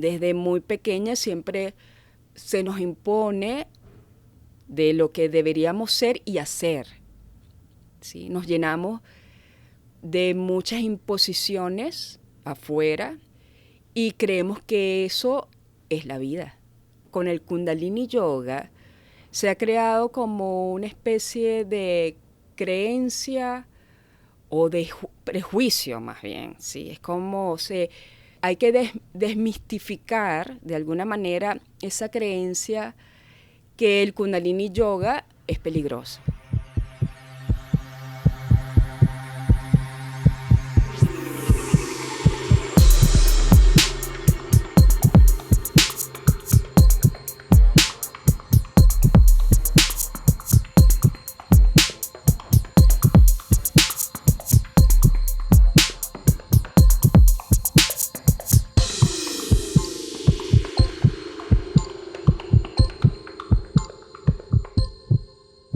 Desde muy pequeña siempre se nos impone de lo que deberíamos ser y hacer, ¿sí? Nos llenamos de muchas imposiciones afuera y creemos que eso es la vida. Con el Kundalini Yoga se ha creado como una especie de creencia o de prejuicio más bien, ¿sí? Es como hay que desmistificar de alguna manera esa creencia que el Kundalini Yoga es peligroso.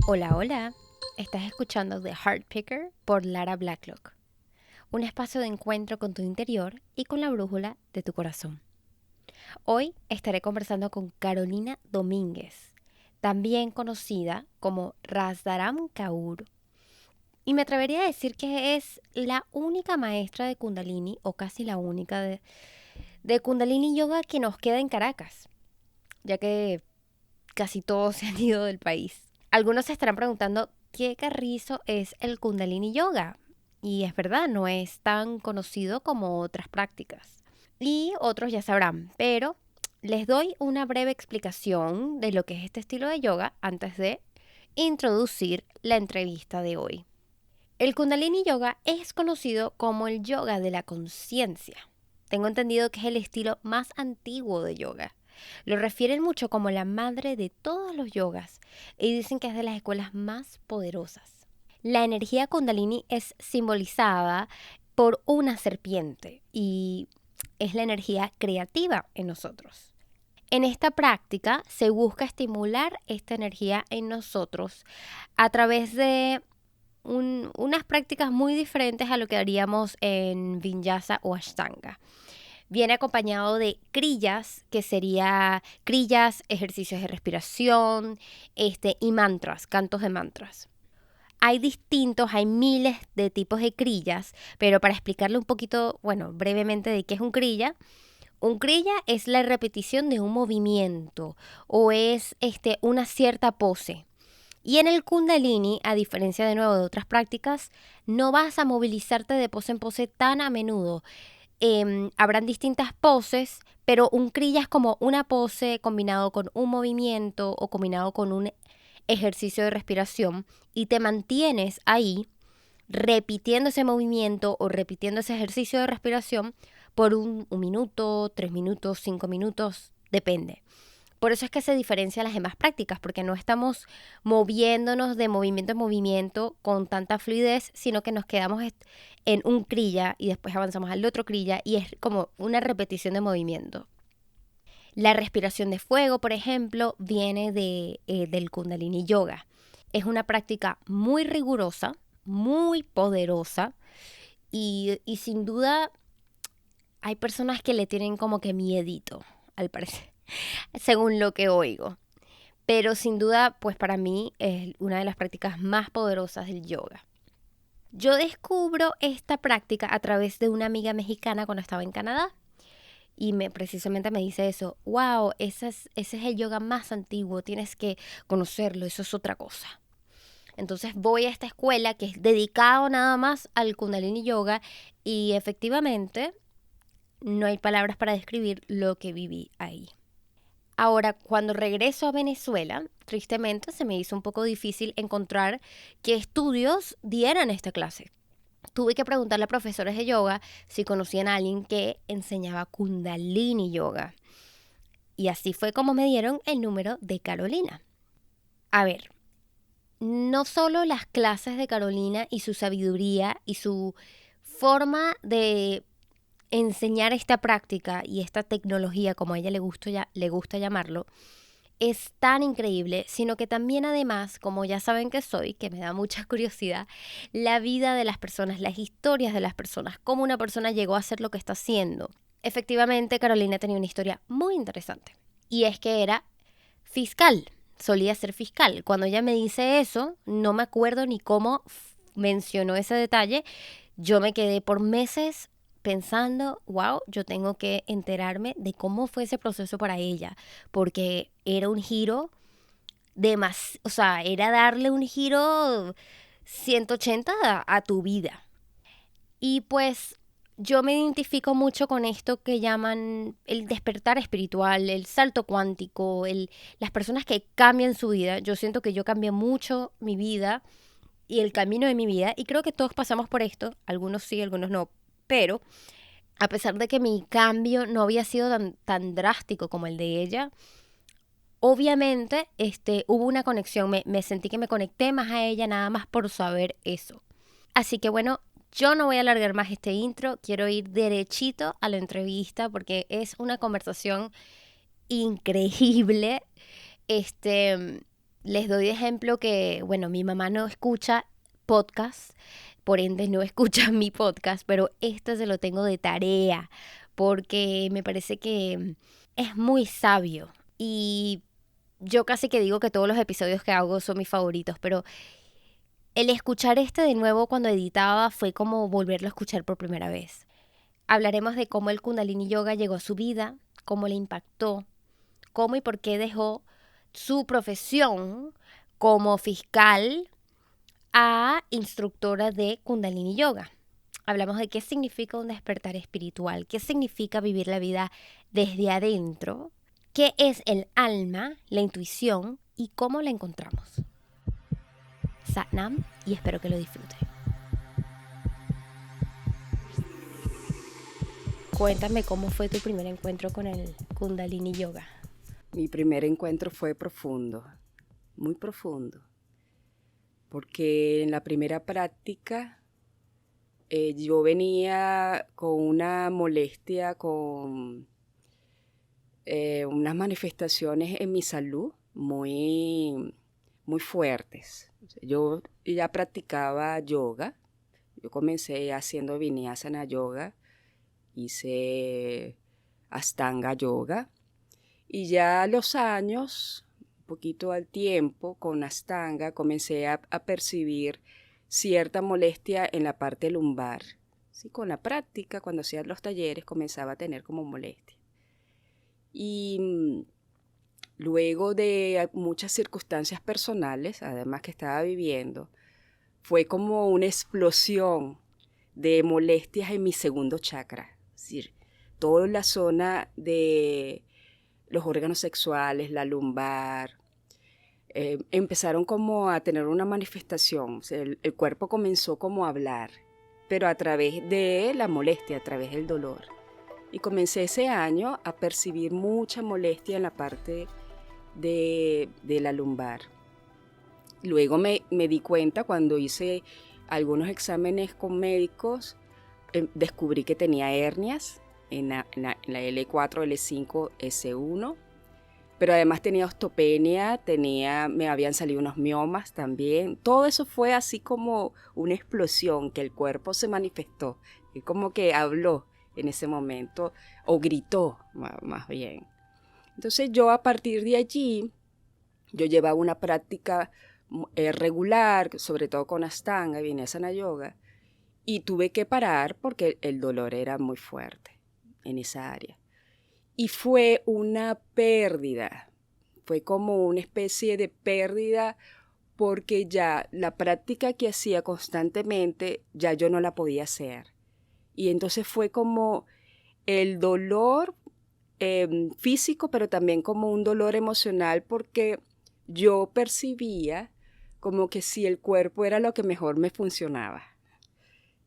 Hola, hola. Estás escuchando The Heart Picker por Lara Blacklock, un espacio de encuentro con tu interior y con la brújula de tu corazón. Hoy estaré conversando con Carolina Domínguez, también conocida como Razdaram Kaur, y me atrevería a decir que es la única maestra de Kundalini, o casi la única de Kundalini Yoga que nos queda en Caracas, ya que casi todos se han ido del país. Algunos se estarán preguntando qué carrizo es el Kundalini Yoga. Y es verdad, no es tan conocido como otras prácticas. Y otros ya sabrán, pero les doy una breve explicación de lo que es este estilo de yoga antes de introducir la entrevista de hoy. El Kundalini Yoga es conocido como el yoga de la conciencia. Tengo entendido que es el estilo más antiguo de yoga. Lo refieren mucho como la madre de todos los yogas y dicen que es de las escuelas más poderosas. La energía Kundalini es simbolizada por una serpiente y es la energía creativa en nosotros. En esta práctica se busca estimular esta energía en nosotros a través de unas prácticas muy diferentes a lo que haríamos en Vinyasa o Ashtanga. Viene acompañado de krillas, que sería krillas, ejercicios de respiración, y mantras, cantos de mantras. Hay miles de tipos de krillas, pero para explicarle un poquito, brevemente de qué es un krilla es la repetición de un movimiento o es una cierta pose. Y en el Kundalini, a diferencia de nuevo de otras prácticas, no vas a movilizarte de pose en pose tan a menudo. Habrán distintas poses, pero un kriya es como una pose combinado con un movimiento o combinado con un ejercicio de respiración y te mantienes ahí repitiendo ese movimiento o repitiendo ese ejercicio de respiración por un minuto, 3 minutos, 5 minutos, depende. Por eso es que se diferencia las demás prácticas, porque no estamos moviéndonos de movimiento en movimiento con tanta fluidez, sino que nos quedamos en un kriya y después avanzamos al otro kriya y es como una repetición de movimiento. La respiración de fuego, por ejemplo, viene del Kundalini Yoga. Es una práctica muy rigurosa, muy poderosa y sin duda hay personas que le tienen como que miedito, al parecer, según lo que oigo. Pero sin duda, pues para mí es una de las prácticas más poderosas del yoga. Yo descubro esta práctica a través de una amiga mexicana cuando estaba en Canadá. Y precisamente me dice eso, wow, ese es el yoga más antiguo, tienes que conocerlo, eso es otra cosa. Entonces voy a esta escuela que es dedicado nada más al Kundalini Yoga y efectivamente no hay palabras para describir lo que viví ahí. Ahora, cuando regreso a Venezuela, tristemente se me hizo un poco difícil encontrar qué estudios dieran esta clase. Tuve que preguntarle a profesores de yoga si conocían a alguien que enseñaba Kundalini Yoga. Y así fue como me dieron el número de Carolina. A ver, no solo las clases de Carolina y su sabiduría y su forma de enseñar esta práctica y esta tecnología, como a ella le gusta llamarlo, es tan increíble, sino que también además, como ya saben que soy, que me da mucha curiosidad, la vida de las personas, las historias de las personas, cómo una persona llegó a hacer lo que está haciendo. efectivamente Carolina tenía una historia muy interesante. Y es que era fiscal, solía ser fiscal. Cuando ella me dice eso, no me acuerdo ni cómo mencionó ese detalle. Yo me quedé por meses pensando, wow, yo tengo que enterarme de cómo fue ese proceso para ella, porque era un giro o sea, era darle un giro 180 a tu vida. Y pues yo me identifico mucho con esto que llaman el despertar espiritual, el salto cuántico, las personas que cambian su vida. Yo siento que yo cambié mucho mi vida y el camino de mi vida, y creo que todos pasamos por esto, algunos sí, algunos no, pero a pesar de que mi cambio no había sido tan drástico como el de ella, obviamente hubo una conexión, me sentí que me conecté más a ella nada más por saber eso. Así que bueno, yo no voy a alargar más este intro, quiero ir derechito a la entrevista porque es una conversación increíble. Les doy de ejemplo que, bueno, mi mamá no escucha podcast, por ende no escucha mi podcast, pero este se lo tengo de tarea porque me parece que es muy sabio y yo casi que digo que todos los episodios que hago son mis favoritos, pero el escuchar este de nuevo cuando editaba fue como volverlo a escuchar por primera vez. Hablaremos de cómo el Kundalini Yoga llegó a su vida, cómo le impactó, cómo y por qué dejó su profesión como fiscal a instructora de Kundalini Yoga. Hablamos de qué significa un despertar espiritual, qué significa vivir la vida desde adentro, qué es el alma, la intuición y cómo la encontramos. Satnam, y espero que lo disfruten. Cuéntame cómo fue tu primer encuentro con el Kundalini Yoga. Mi primer encuentro fue profundo, muy profundo, porque en la primera práctica yo venía con una molestia, con unas manifestaciones en mi salud muy, muy fuertes. Yo ya practicaba yoga, yo comencé haciendo Vinyasana yoga, hice Ashtanga yoga, y ya a los años, un poquito al tiempo, con Ashtanga comencé a percibir cierta molestia en la parte lumbar. ¿Sí? Con la práctica, cuando hacía los talleres, comenzaba a tener como molestia. Y luego de muchas circunstancias personales, además que estaba viviendo, fue como una explosión de molestias en mi segundo chakra. Es decir, toda la zona de los órganos sexuales, la lumbar, empezaron como a tener una manifestación. O sea, el cuerpo comenzó como a hablar, pero a través de la molestia, a través del dolor. Y comencé ese año a percibir mucha molestia en la parte de la lumbar. Luego me di cuenta cuando hice algunos exámenes con médicos, descubrí que tenía hernias en la L4, L5, S1, pero además tenía osteopenia, me habían salido unos miomas también. Todo eso fue así como una explosión, que el cuerpo se manifestó, y como que habló en ese momento, o gritó más bien. Entonces yo a partir de allí, yo llevaba una práctica regular, sobre todo con Ashtanga y Vinyasana Yoga, y tuve que parar porque el dolor era muy fuerte en esa área. Y fue una pérdida, fue como una especie de pérdida porque ya la práctica que hacía constantemente, ya yo no la podía hacer. Y entonces fue como el dolor físico, pero también como un dolor emocional porque yo percibía como que si el cuerpo era lo que mejor me funcionaba.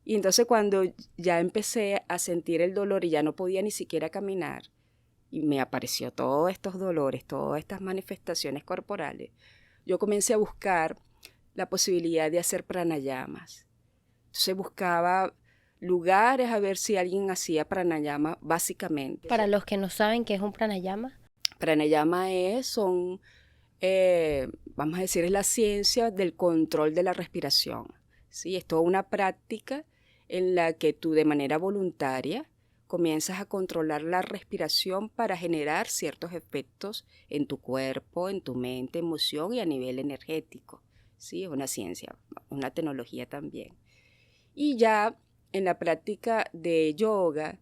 Y entonces cuando ya empecé a sentir el dolor y ya no podía ni siquiera caminar, y me apareció todos estos dolores, todas estas manifestaciones corporales, yo comencé a buscar la posibilidad de hacer pranayamas. Entonces buscaba lugares a ver si alguien hacía pranayama básicamente. Para los que no saben qué es un pranayama. Pranayama vamos a decir, es la ciencia del control de la respiración. ¿Sí? Es toda una práctica en la que tú de manera voluntaria comienzas a controlar la respiración para generar ciertos efectos en tu cuerpo, en tu mente, emoción y a nivel energético. Sí, es una ciencia, una tecnología también. Y ya en la práctica de yoga,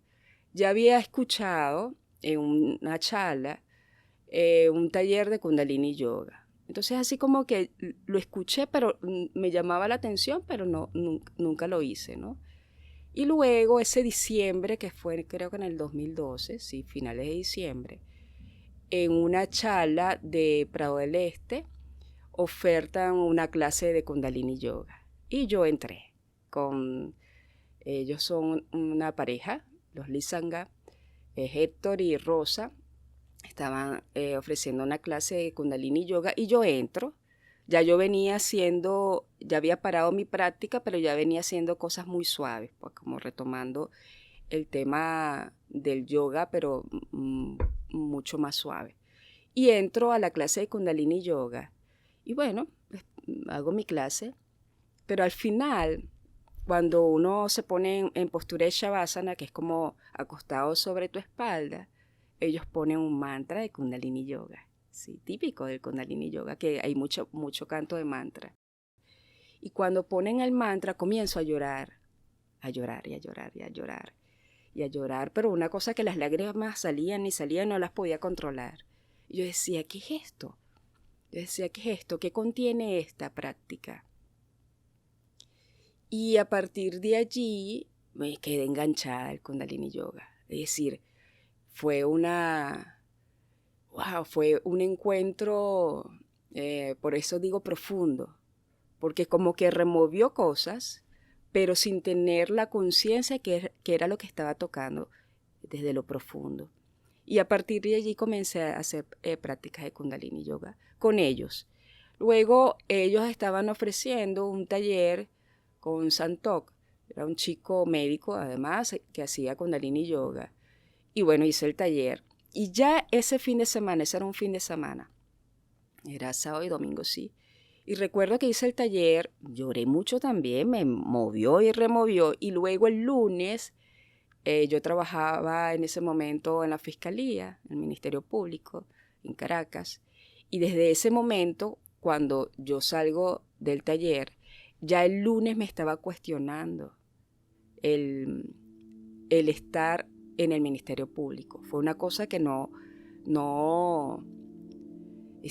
ya había escuchado en una charla un taller de Kundalini Yoga. Entonces así como que lo escuché, pero me llamaba la atención, pero nunca lo hice, ¿no? Y luego ese diciembre, que fue creo que en el 2012, sí, finales de diciembre, en una charla de Prado del Este, ofertan una clase de Kundalini Yoga. Y yo entré con, ellos son una pareja, los Lisanga, Héctor y Rosa, estaban ofreciendo una clase de Kundalini Yoga y yo entro. Ya yo venía haciendo, ya había parado mi práctica, pero ya venía haciendo cosas muy suaves, pues como retomando el tema del yoga, pero mucho más suave. Y entro a la clase de Kundalini Yoga y bueno, hago mi clase, pero al final, cuando uno se pone en postura de Shavasana, que es como acostado sobre tu espalda, ellos ponen un mantra de Kundalini Yoga, ¿sí? Típico del Kundalini Yoga, que hay mucho canto de mantra. Y cuando ponen el mantra, comienzo a llorar y a llorar y a llorar y a llorar y a llorar, pero una cosa que las lágrimas salían y salían, no las podía controlar. Y yo decía, ¿qué es esto? Yo decía, ¿qué es esto? ¿Qué contiene esta práctica? Y a partir de allí me quedé enganchada al Kundalini Yoga. Es decir, fue fue un encuentro, por eso digo profundo, porque como que removió cosas, pero sin tener la conciencia que era lo que estaba tocando desde lo profundo. Y a partir de allí comencé a hacer prácticas de Kundalini Yoga con ellos. Luego ellos estaban ofreciendo un taller con Santok, era un chico médico además que hacía Kundalini Yoga. Y bueno, hice el taller. Y ya ese fin de semana, ese era un fin de semana, era sábado y domingo, sí. Y recuerdo que hice el taller, lloré mucho también, me movió y removió. Y luego el lunes, yo trabajaba en ese momento en la Fiscalía, en el Ministerio Público, en Caracas. Y desde ese momento, cuando yo salgo del taller, ya el lunes me estaba cuestionando el estar en el Ministerio Público. Fue una cosa que es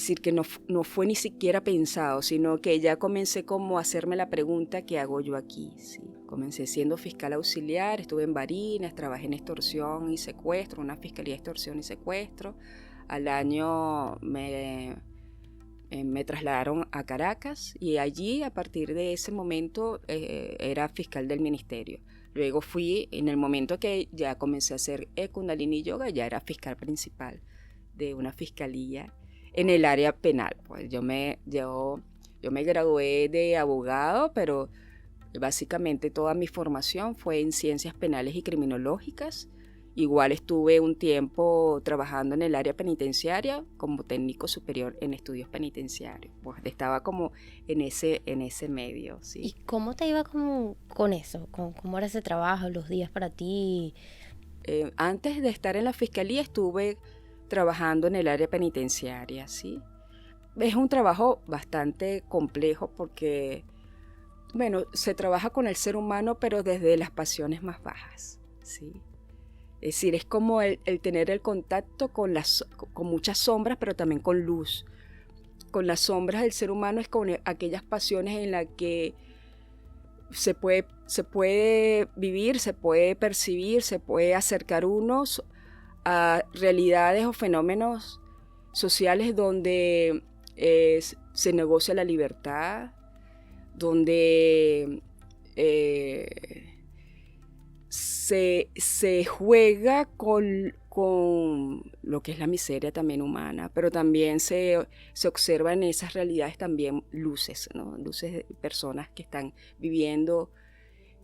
decir, que no fue ni siquiera pensado, sino que ya comencé como a hacerme la pregunta, ¿qué hago yo aquí? Sí. Comencé siendo fiscal auxiliar, estuve en Barinas, trabajé en extorsión y secuestro, una fiscalía de extorsión y secuestro. Al año me trasladaron a Caracas y allí, a partir de ese momento, era fiscal del ministerio. Luego fui, en el momento que ya comencé a hacer Kundalini Yoga, ya era fiscal principal de una fiscalía en el área penal. Pues yo me gradué de abogado, pero básicamente toda mi formación fue en ciencias penales y criminológicas. Igual estuve un tiempo trabajando en el área penitenciaria como técnico superior en estudios penitenciarios. Pues estaba como en ese medio, ¿sí? ¿Y cómo te iba con eso? ¿Cómo era ese trabajo, los días para ti? Antes de estar en la fiscalía estuve trabajando en el área penitenciaria, ¿sí? Es un trabajo bastante complejo porque, bueno, se trabaja con el ser humano, pero desde las pasiones más bajas, ¿sí? Es decir, es como el tener el contacto con muchas sombras, pero también con luz. Con las sombras del ser humano es con aquellas pasiones en las que se puede vivir, se puede percibir, se puede acercar unos a realidades o fenómenos sociales donde se negocia la libertad, donde se juega con lo que es la miseria también humana, pero también se observa en esas realidades también luces, ¿no? Luces de personas que están viviendo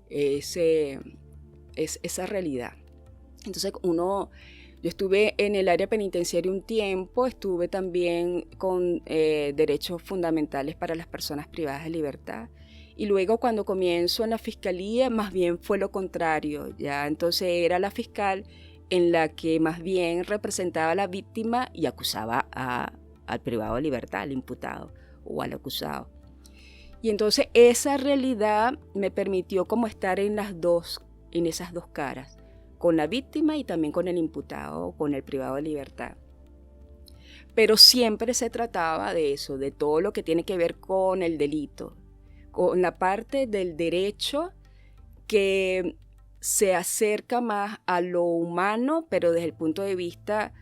esa realidad. Entonces yo estuve en el área penitenciaria un tiempo, estuve también con derechos fundamentales para las personas privadas de libertad Y luego cuando comienzo en la fiscalía, más bien fue lo contrario. Ya entonces era la fiscal en la que más bien representaba a la víctima y acusaba al privado de libertad, al imputado o al acusado. Y entonces esa realidad me permitió como estar en esas dos caras, con la víctima y también con el imputado o con el privado de libertad. Pero siempre se trataba de eso, de todo lo que tiene que ver con el delito, con la parte del derecho que se acerca más a lo humano, pero desde el punto de vista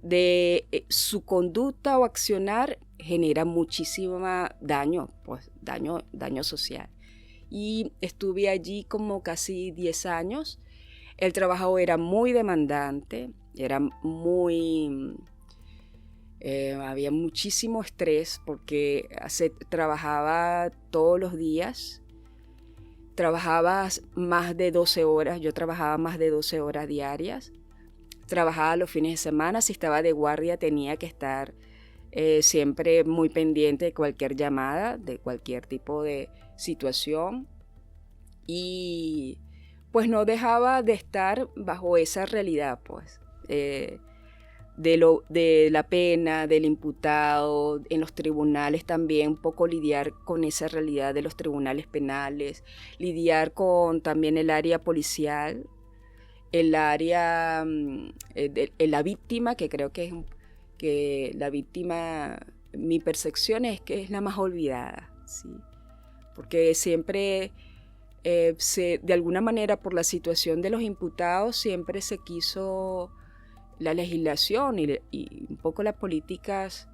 de su conducta o accionar genera muchísimo daño, pues daño social. Y estuve allí como casi 10 años. El trabajo era muy demandante, había muchísimo estrés porque trabajaba todos los días. Trabajaba más de 12 horas, yo trabajaba más de 12 horas diarias. Trabajaba los fines de semana, si estaba de guardia tenía que estar siempre muy pendiente de cualquier llamada, de cualquier tipo de situación. Y pues no dejaba de estar bajo esa realidad, pues, de la pena, del imputado, en los tribunales también, un poco lidiar con esa realidad de los tribunales penales, lidiar con también el área policial, el área de la víctima, que creo que la víctima, mi percepción es que es la más olvidada, ¿sí? Porque siempre, de alguna manera, por la situación de los imputados, siempre se quiso la legislación y un poco las políticas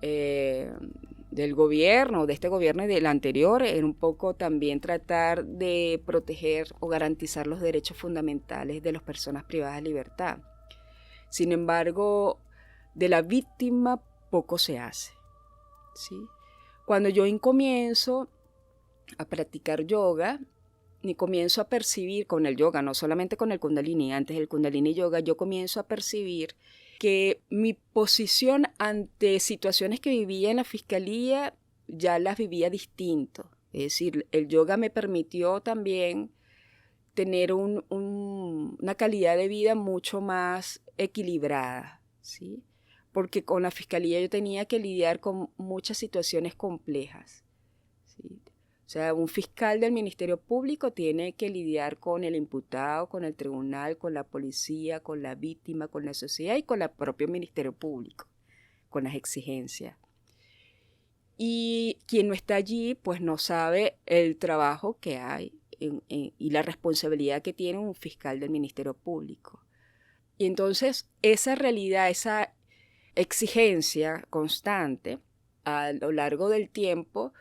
del gobierno, de este gobierno y del anterior, era un poco también tratar de proteger o garantizar los derechos fundamentales de las personas privadas de libertad. Sin embargo, de la víctima poco se hace, ¿sí? Cuando yo comienzo a practicar yoga, y comienzo a percibir con el yoga, no solamente con el Kundalini, antes del Kundalini Yoga, yo comienzo a percibir que mi posición ante situaciones que vivía en la fiscalía ya las vivía distinto. Es decir, el yoga me permitió también tener una calidad de vida mucho más equilibrada, ¿sí? Porque con la fiscalía yo tenía que lidiar con muchas situaciones complejas, ¿sí? O sea, un fiscal del Ministerio Público tiene que lidiar con el imputado, con el tribunal, con la policía, con la víctima, con la sociedad y con el propio Ministerio Público, con las exigencias. Y quien no está allí, pues no sabe el trabajo que hay y la responsabilidad que tiene un fiscal del Ministerio Público. Y entonces esa realidad, esa exigencia constante a lo largo del tiempo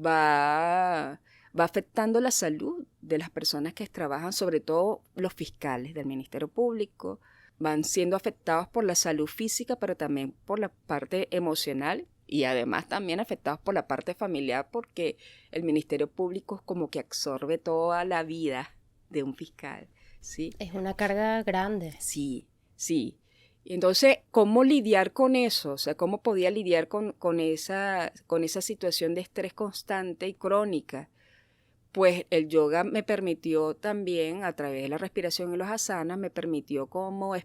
va afectando la salud de las personas que trabajan, sobre todo los fiscales del Ministerio Público, van siendo afectados por la salud física, pero también por la parte emocional y además también afectados por la parte familiar, porque el Ministerio Público es como que absorbe toda la vida de un fiscal, ¿sí? Es una carga grande. Sí, sí. Entonces, ¿cómo lidiar con eso? O sea, ¿cómo podía lidiar con esa situación de estrés constante y crónica? Pues el yoga me permitió también, a través de la respiración y los asanas, me permitió como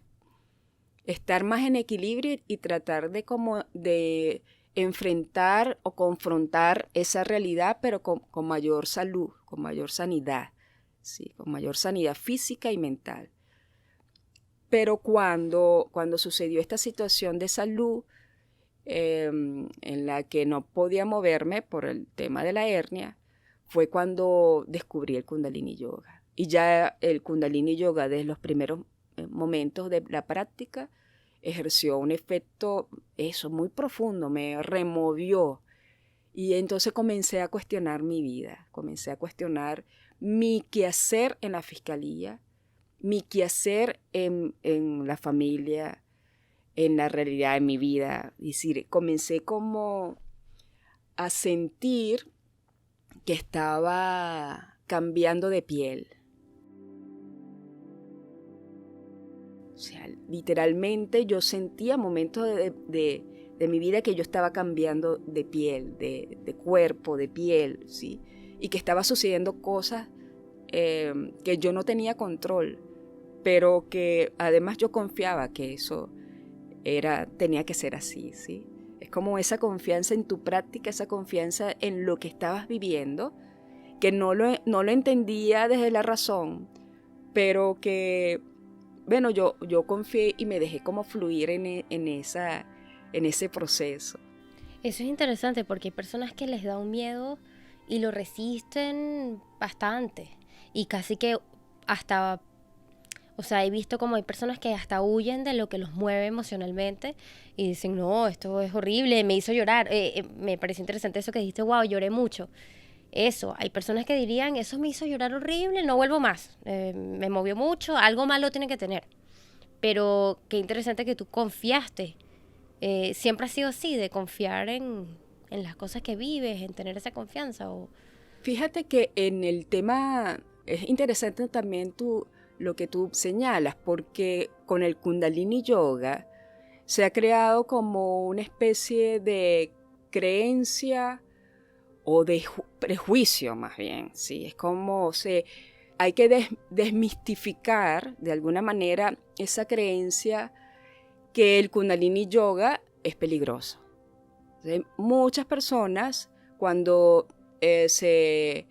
estar más en equilibrio y tratar de enfrentar o confrontar esa realidad, pero con mayor salud, con mayor sanidad, ¿sí? Con mayor sanidad física y mental. Pero cuando sucedió esta situación de salud en la que no podía moverme por el tema de la hernia, fue cuando descubrí el Kundalini Yoga. Y ya el Kundalini Yoga, desde los primeros momentos de la práctica, ejerció un efecto, muy profundo, me removió. Y entonces comencé a cuestionar mi vida, comencé a cuestionar mi quehacer en la fiscalía, mi quehacer en la familia, en la realidad de mi vida. Es decir, comencé como a sentir que estaba cambiando de piel. O sea, literalmente yo sentía momentos de mi vida que yo estaba cambiando de piel, de cuerpo, de piel, ¿sí? y que estaba sucediendo cosas que yo no tenía control, pero que además yo confiaba que eso tenía que ser así, ¿sí? Es como esa confianza en tu práctica, esa confianza en lo que estabas viviendo, que no lo entendía desde la razón, pero que, bueno, yo confié y me dejé como fluir en ese proceso. Eso es interesante porque hay personas que les da un miedo y lo resisten bastante. Y casi que hasta, o sea, he visto como hay personas que hasta huyen de lo que los mueve emocionalmente y dicen, no, esto es horrible, me hizo llorar. Me pareció interesante eso que dijiste, wow, lloré mucho. Eso, hay personas que dirían, eso me hizo llorar horrible, no vuelvo más. Me movió mucho, algo malo tiene que tener. Pero qué interesante que tú confiaste. ¿Siempre ha sido así, de confiar en las cosas que vives, en tener esa confianza? Fíjate que en el tema es interesante también lo que tú señalas, porque con el Kundalini Yoga se ha creado como una especie de creencia o de prejuicio más bien, ¿sí? Es como hay que desmistificar de alguna manera esa creencia que el Kundalini Yoga es peligroso. ¿Sí? Muchas personas cuando se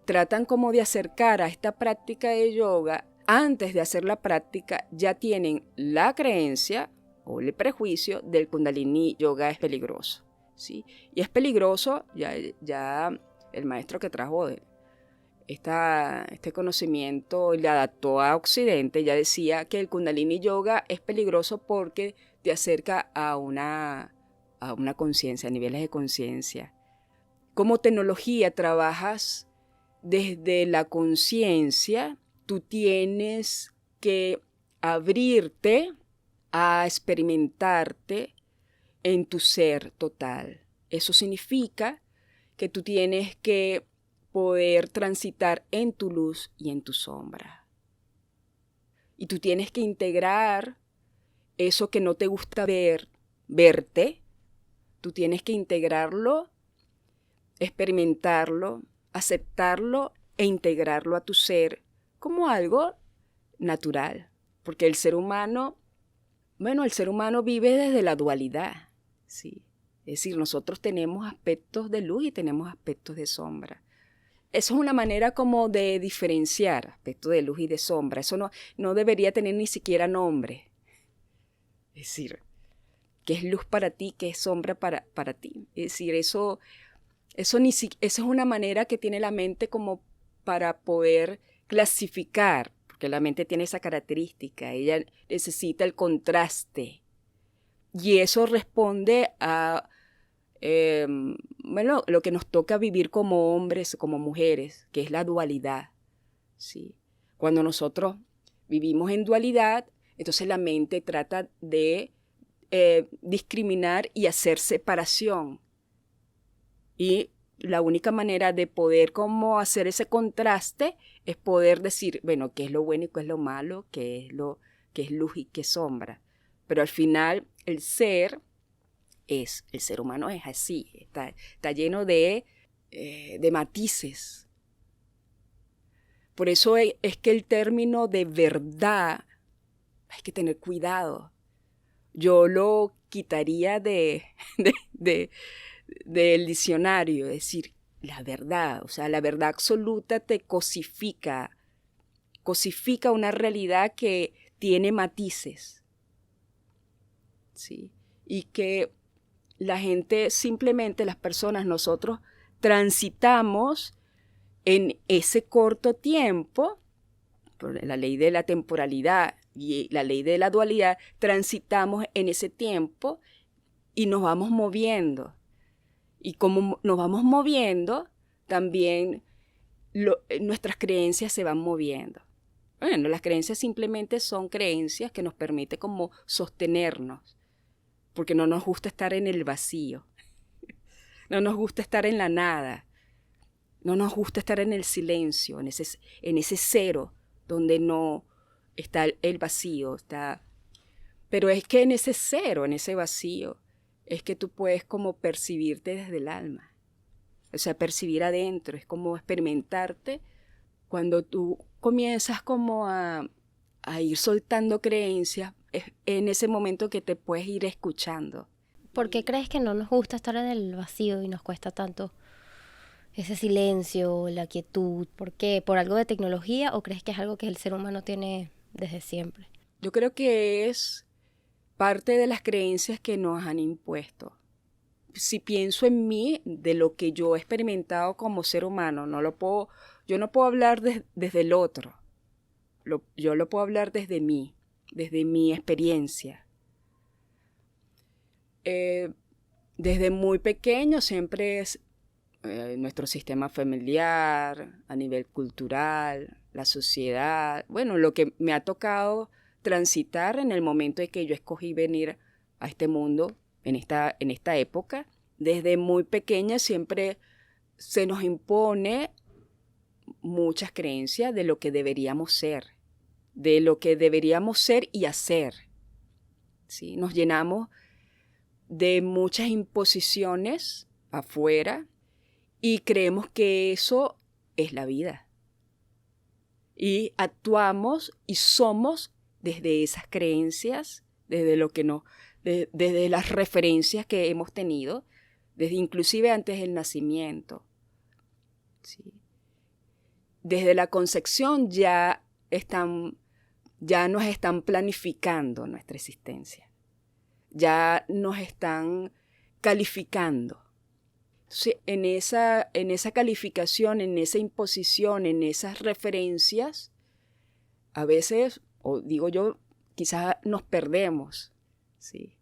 tratan como de acercar a esta práctica de yoga, antes de hacer la práctica ya tienen la creencia o el prejuicio del Kundalini Yoga es peligroso, ¿sí? Y es peligroso, ya el maestro que trajo este conocimiento y le adaptó a Occidente, ya decía que el Kundalini Yoga es peligroso porque te acerca a una conciencia, a niveles de conciencia. Como tecnología trabajas desde la conciencia, tú tienes que abrirte a experimentarte en tu ser total. Eso significa que tú tienes que poder transitar en tu luz y en tu sombra. Y tú tienes que integrar eso que no te gusta verte, tú tienes que integrarlo, experimentarlo, aceptarlo e integrarlo a tu ser como algo natural. Porque el ser humano vive desde la dualidad, ¿sí? Es decir, nosotros tenemos aspectos de luz y tenemos aspectos de sombra. Eso es una manera como de diferenciar aspectos de luz y de sombra. Eso no debería tener ni siquiera nombre. Es decir, qué es luz para ti, qué es sombra para ti. Es decir, eso es una manera que tiene la mente como para poder clasificar, porque la mente tiene esa característica, ella necesita el contraste. Y eso responde a lo que nos toca vivir como hombres, como mujeres, que es la dualidad, ¿sí? Cuando nosotros vivimos en dualidad, entonces la mente trata de discriminar y hacer separación. Y la única manera de poder como hacer ese contraste es poder decir, bueno, qué es lo bueno y qué es lo malo, qué es luz y qué es sombra. Pero al final el ser humano es así, está lleno de matices. Por eso es que el término de verdad hay que tener cuidado. Yo lo quitaría del diccionario, es decir, la verdad, o sea, la verdad absoluta te cosifica una realidad que tiene matices, ¿sí? Y que la gente, simplemente las personas, nosotros transitamos en ese corto tiempo, por la ley de la temporalidad y la ley de la dualidad, transitamos en ese tiempo y nos vamos moviendo. Y como nos vamos moviendo, también nuestras creencias se van moviendo. Bueno, las creencias simplemente son creencias que nos permiten como sostenernos, porque no nos gusta estar en el vacío, no nos gusta estar en la nada, no nos gusta estar en el silencio, en ese cero donde no está el vacío. Pero es que en ese cero, en ese vacío, es que tú puedes como percibirte desde el alma. o sea, percibir adentro, es como experimentarte cuando tú comienzas como a ir soltando creencias, es en ese momento que te puedes ir escuchando. ¿Por qué crees que no nos gusta estar en el vacío y nos cuesta tanto ese silencio, la quietud? ¿Por qué? ¿Por algo de tecnología o crees que es algo que el ser humano tiene desde siempre? Yo creo que es parte de las creencias que nos han impuesto. Si pienso en mí, de lo que yo he experimentado como ser humano, yo no puedo hablar desde el otro. Yo lo puedo hablar desde mí, desde mi experiencia. Desde muy pequeño siempre es nuestro sistema familiar, a nivel cultural, la sociedad, bueno, lo que me ha tocado transitar en el momento en que yo escogí venir a este mundo, en esta época. Desde muy pequeña siempre se nos impone muchas creencias de lo que deberíamos ser, y hacer. ¿Sí? Nos llenamos de muchas imposiciones afuera y creemos que eso es la vida. Y actuamos y somos desde esas creencias, desde desde las referencias que hemos tenido, desde inclusive antes del nacimiento. ¿Sí? Desde la concepción ya nos están planificando nuestra existencia, ya nos están calificando. Entonces, en esa calificación, en esa imposición, en esas referencias, a veces, o digo yo, quizás nos perdemos, ¿sí?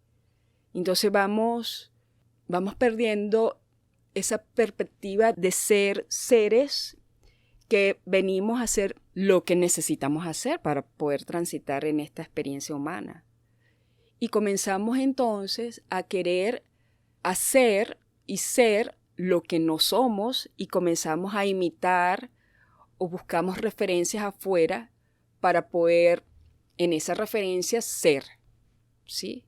Entonces vamos perdiendo esa perspectiva de ser seres que venimos a hacer lo que necesitamos hacer para poder transitar en esta experiencia humana. Y comenzamos entonces a querer hacer y ser lo que no somos y comenzamos a imitar o buscamos referencias afuera para poder en esa referencia ser, ¿sí?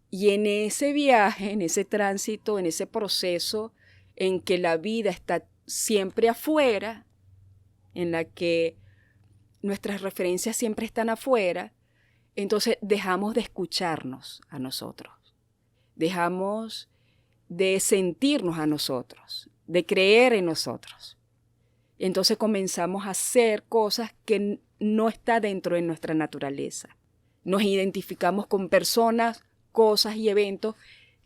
Y en ese viaje, en ese tránsito, en ese proceso en que la vida está siempre afuera, en la que nuestras referencias siempre están afuera, entonces dejamos de escucharnos a nosotros, dejamos de sentirnos a nosotros, de creer en nosotros. Entonces comenzamos a hacer cosas que no está dentro de nuestra naturaleza. Nos identificamos con personas, cosas y eventos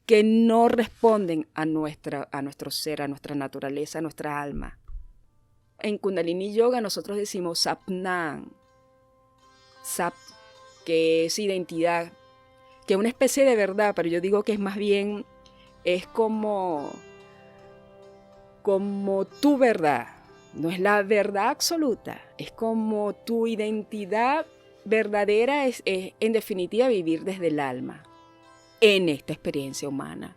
que no responden a nuestro ser, a nuestra naturaleza, a nuestra alma. En Kundalini Yoga nosotros decimos Sapnan, Sap, que es identidad, que es una especie de verdad, pero yo digo que es más bien, es como tu verdad. No es la verdad absoluta, es como tu identidad verdadera, es en definitiva vivir desde el alma, en esta experiencia humana.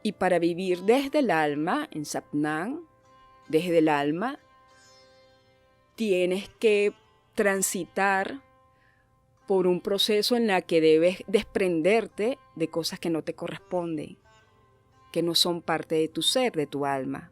Y para vivir desde el alma, en Sapnan, desde el alma, tienes que transitar por un proceso en el que debes desprenderte de cosas que no te corresponden, que no son parte de tu ser, de tu alma.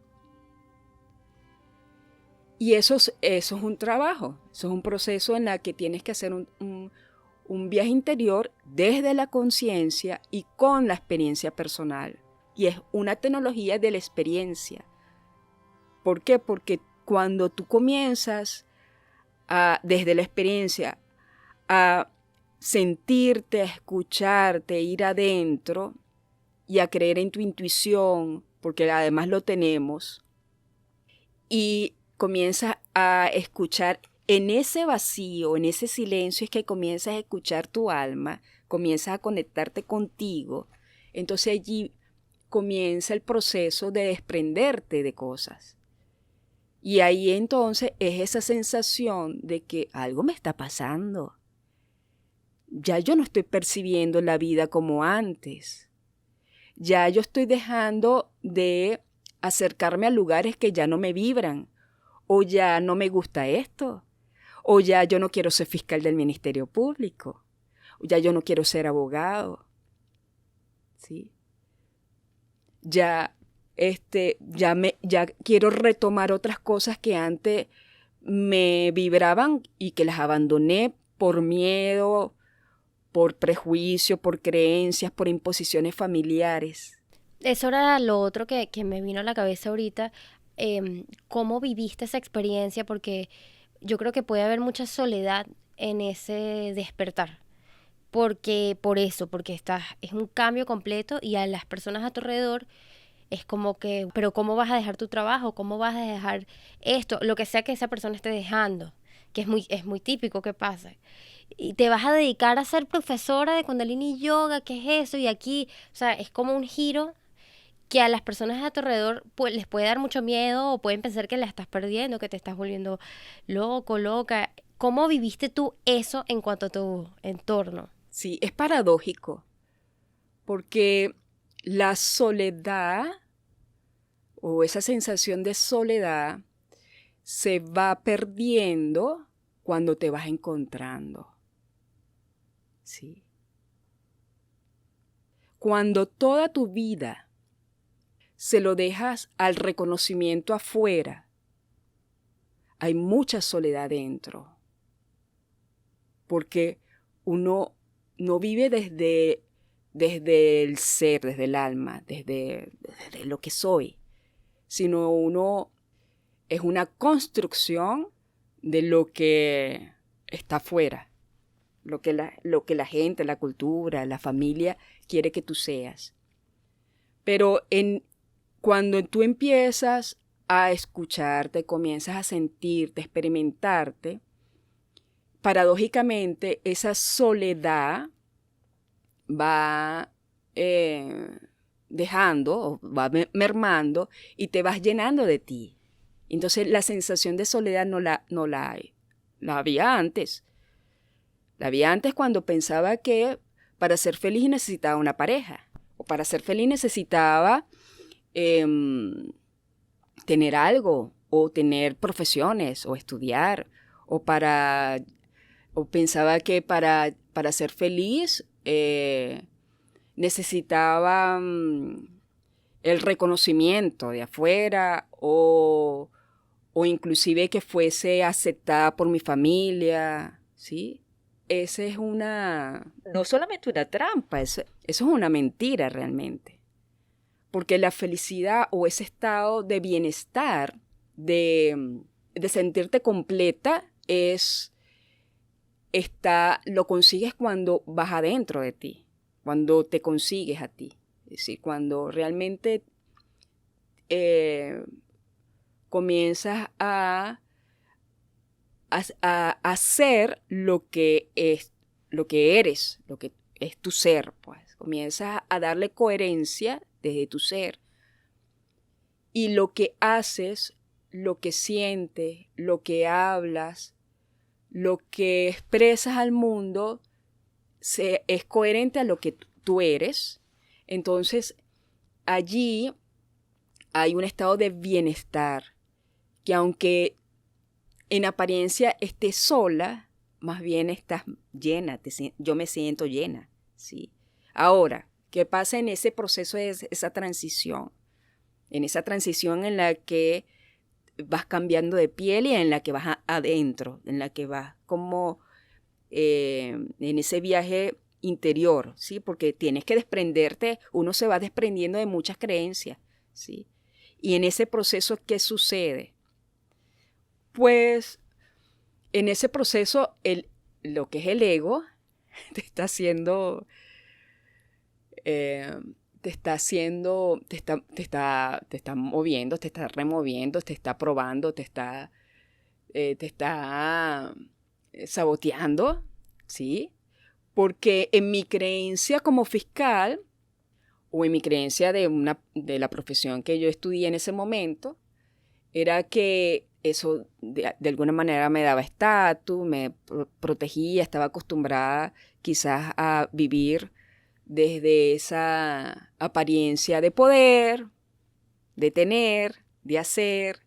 Y eso es un trabajo, eso es un proceso en el que tienes que hacer un viaje interior desde la conciencia y con la experiencia personal. Y es una tecnología de la experiencia. ¿Por qué? Porque cuando tú comienzas desde la experiencia a sentirte, a escucharte, ir adentro y a creer en tu intuición, porque además lo tenemos, y comienzas a escuchar en ese vacío, en ese silencio, es que comienzas a escuchar tu alma, comienzas a conectarte contigo. Entonces allí comienza el proceso de desprenderte de cosas. Y ahí entonces es esa sensación de que algo me está pasando. Ya yo no estoy percibiendo la vida como antes. Ya yo estoy dejando de acercarme a lugares que ya no me vibran. O ya no me gusta esto. O ya yo no quiero ser fiscal del Ministerio Público. O ya yo no quiero ser abogado. ¿Sí? Ya ya quiero retomar otras cosas que antes me vibraban y que las abandoné por miedo, por prejuicio, por creencias, por imposiciones familiares. Eso era lo otro que me vino a la cabeza ahorita. ¿Cómo viviste esa experiencia? Porque yo creo que puede haber mucha soledad en ese despertar. Porque es un cambio completo y a las personas a tu alrededor es como que, pero ¿cómo vas a dejar tu trabajo? ¿Cómo vas a dejar esto? Lo que sea que esa persona esté dejando, que es muy típico que pase. Y te vas a dedicar a ser profesora de Kundalini Yoga, ¿qué es eso? Y aquí, o sea, es como un giro que a las personas a tu alrededor pues, les puede dar mucho miedo o pueden pensar que la estás perdiendo, que te estás volviendo loco, loca. ¿Cómo viviste tú eso en cuanto a tu entorno? Sí, es paradójico, porque la soledad o esa sensación de soledad se va perdiendo cuando te vas encontrando. Sí. Cuando toda tu vida se lo dejas al reconocimiento afuera, hay mucha soledad dentro, porque uno no vive desde el ser, desde el alma, desde lo que soy, sino uno es una construcción de lo que está afuera, lo que la gente, la cultura, la familia quiere que tú seas. Pero cuando tú empiezas a escucharte, comienzas a sentirte, experimentarte, paradójicamente esa soledad va dejando, o va mermando y te vas llenando de ti. Entonces la sensación de soledad no la hay. La había antes. La había antes cuando pensaba que para ser feliz necesitaba una pareja. O para ser feliz necesitaba tener algo, o tener profesiones, o estudiar, o pensaba que para ser feliz necesitaba el reconocimiento de afuera o inclusive que fuese aceptada por mi familia, ¿sí? Esa es no solamente una trampa, eso es una mentira realmente. Porque la felicidad o ese estado de bienestar, de sentirte completa, lo consigues cuando vas adentro de ti, cuando te consigues a ti. Es decir, cuando realmente comienzas a hacer lo que eres, lo que es tu ser, pues. Comienzas a darle coherencia desde tu ser. Y lo que haces, lo que sientes, lo que hablas, lo que expresas al mundo es coherente a lo que tú eres. Entonces, allí hay un estado de bienestar que aunque en apariencia estés sola, más bien estás llena, yo me siento llena, ¿sí? Ahora, ¿qué pasa en ese proceso de esa transición? En esa transición en la que vas cambiando de piel y en la que vas adentro, en la que vas como en ese viaje interior, ¿sí? Porque tienes que desprenderte, uno se va desprendiendo de muchas creencias, ¿sí? Y en ese proceso, ¿qué sucede? Pues en ese proceso, lo que es el ego te está haciendo, te está moviendo, te está removiendo, te está probando, te está saboteando, ¿sí? Porque en mi creencia como fiscal, o en mi creencia de la profesión que yo estudié en ese momento, era que eso de alguna manera me daba estatus, me protegía, estaba acostumbrada quizás a vivir desde esa apariencia de poder, de tener, de hacer,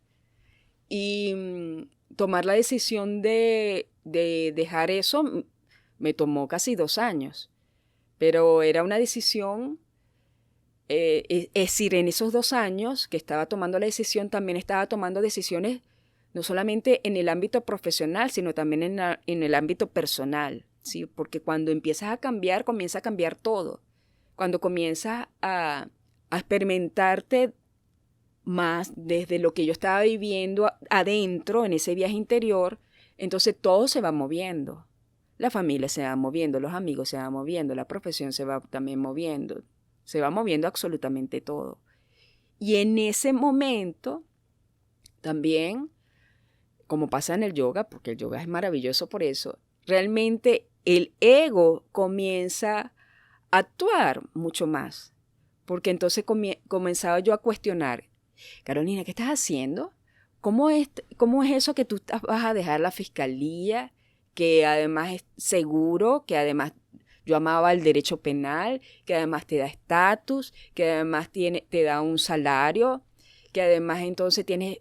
y tomar la decisión de dejar eso me tomó casi 2 años, pero era una decisión es decir, en esos 2 años que estaba tomando la decisión, también estaba tomando decisiones no solamente en el ámbito profesional, sino también en el ámbito personal, ¿sí? Porque cuando empiezas a cambiar, comienza a cambiar todo. Cuando comienzas a experimentarte más desde lo que yo estaba viviendo adentro, en ese viaje interior, entonces todo se va moviendo. La familia se va moviendo, los amigos se van moviendo, la profesión se va también moviendo. Se va moviendo absolutamente todo. Y en ese momento, también, como pasa en el yoga, porque el yoga es maravilloso por eso, realmente el ego comienza a actuar mucho más. Porque entonces comenzaba yo a cuestionar, Carolina, ¿qué estás haciendo? ¿Cómo es eso que tú vas a dejar la fiscalía, que además es seguro, que además yo amaba el derecho penal, que además te da estatus, que además te da un salario, que además entonces tienes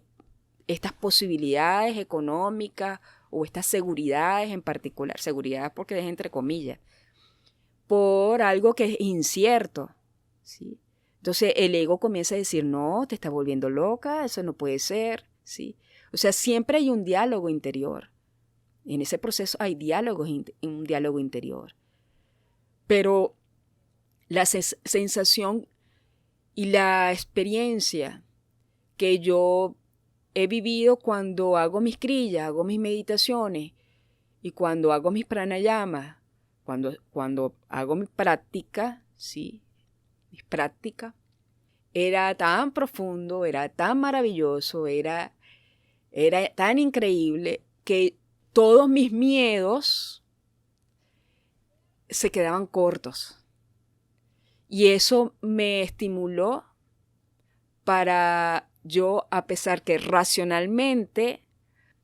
estas posibilidades económicas o estas seguridades en particular, seguridad porque es entre comillas, por algo que es incierto, ¿sí? Entonces el ego comienza a decir, no, te estás volviendo loca, eso no puede ser, ¿sí? O sea, siempre hay un diálogo interior. En ese proceso hay un diálogo interior. Pero la sensación y la experiencia que yo he vivido cuando hago mis kriyas, hago mis meditaciones y cuando hago mis pranayamas, cuando hago mi práctica, ¿sí? Mis prácticas, era tan profundo, era tan maravilloso, era tan increíble que todos mis miedos se quedaban cortos. Y eso me estimuló para yo, a pesar que racionalmente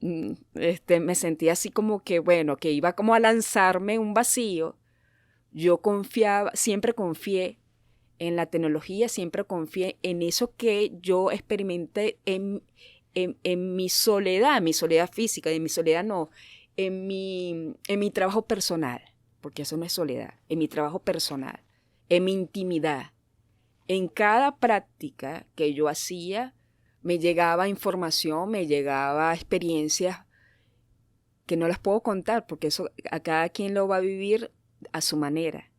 me sentía así como que, bueno, que iba como a lanzarme un vacío, yo siempre confié en la tecnología, siempre confié en eso que yo experimenté en mi soledad física, en mi soledad no, en mi trabajo personal, porque eso no es soledad, en mi trabajo personal, en mi intimidad. En cada práctica que yo hacía, me llegaba información, me llegaba experiencias que no las puedo contar, porque eso a cada quien lo va a vivir a su manera.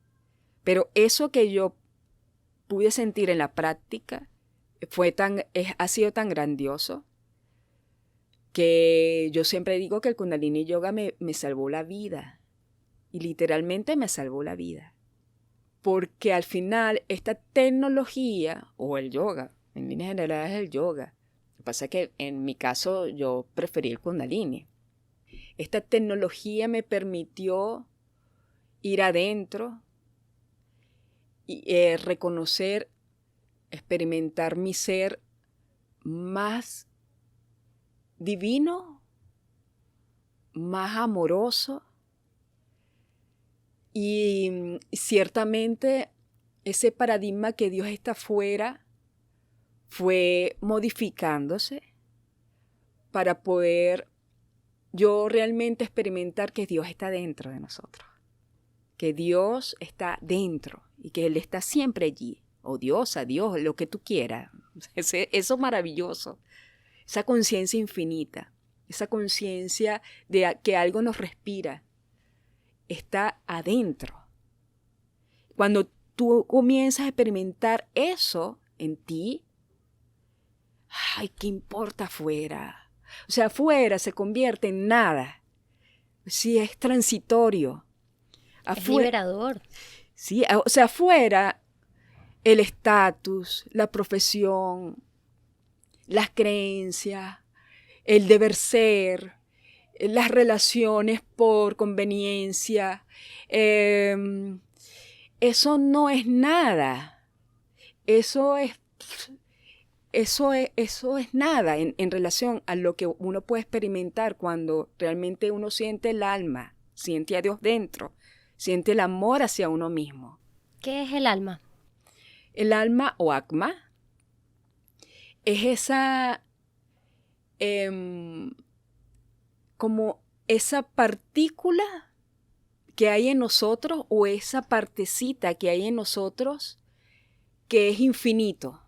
Pero eso que yo pude sentir en la práctica ha sido tan grandioso que yo siempre digo que el Kundalini Yoga me salvó la vida. Y literalmente me salvó la vida. Porque al final esta tecnología, o el yoga, en líneas generales es el yoga. Lo que pasa es que en mi caso yo preferí el Kundalini. Esta tecnología me permitió ir adentro y reconocer, experimentar mi ser más divino, más amoroso. Y ciertamente ese paradigma que Dios está afuera fue modificándose para poder yo realmente experimentar que Dios está dentro de nosotros, que Dios está dentro y que Él está siempre allí, o Dios, a Dios, lo que tú quieras. Eso maravilloso, esa conciencia infinita, esa conciencia de que algo nos respira, está adentro. Cuando tú comienzas a experimentar eso en ti, ay, ¿qué importa afuera? O sea, afuera se convierte en nada. Sí, es transitorio. Es liberador. Sí, o sea, afuera el estatus, la profesión, las creencias, el deber ser, las relaciones por conveniencia, eso no es nada. Eso es nada en relación a lo que uno puede experimentar cuando realmente uno siente el alma, siente a Dios dentro, siente el amor hacia uno mismo. ¿Qué es el alma? El alma o Atma es esa como esa partícula que hay en nosotros o esa partecita que hay en nosotros que es infinito.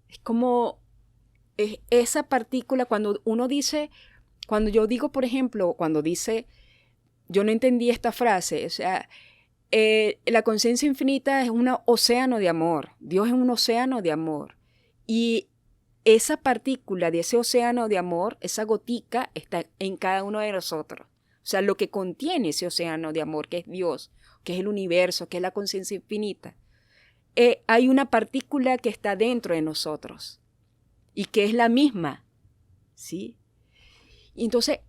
Es como esa partícula cuando uno dice, cuando yo digo, por ejemplo, cuando dice, yo no entendí esta frase, o sea, la conciencia infinita es un océano de amor. Dios es un océano de amor. Y esa partícula de ese océano de amor, esa gotica, está en cada uno de nosotros. O sea, lo que contiene ese océano de amor, que es Dios, que es el universo, que es la conciencia infinita. Hay una partícula que está dentro de nosotros y que es la misma, ¿sí? Y entonces,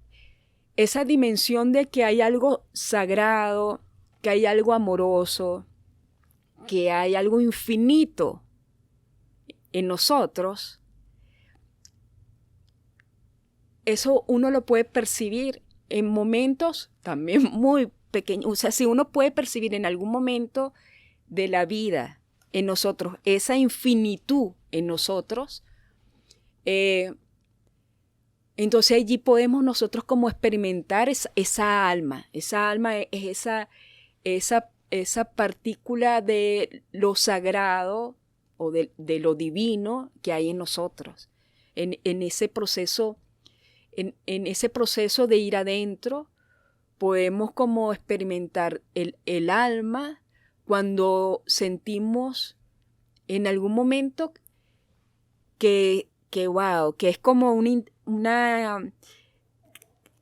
esa dimensión de que hay algo sagrado, que hay algo amoroso, que hay algo infinito en nosotros, eso uno lo puede percibir en momentos también muy pequeños. O sea, si uno puede percibir en algún momento de la vida en nosotros esa infinitud en nosotros, entonces allí podemos nosotros como experimentar esa alma. Esa alma es esa partícula de lo sagrado o de lo divino que hay en nosotros. En ese proceso, en ese proceso de ir adentro, podemos como experimentar el alma cuando sentimos en algún momento que wow, que es como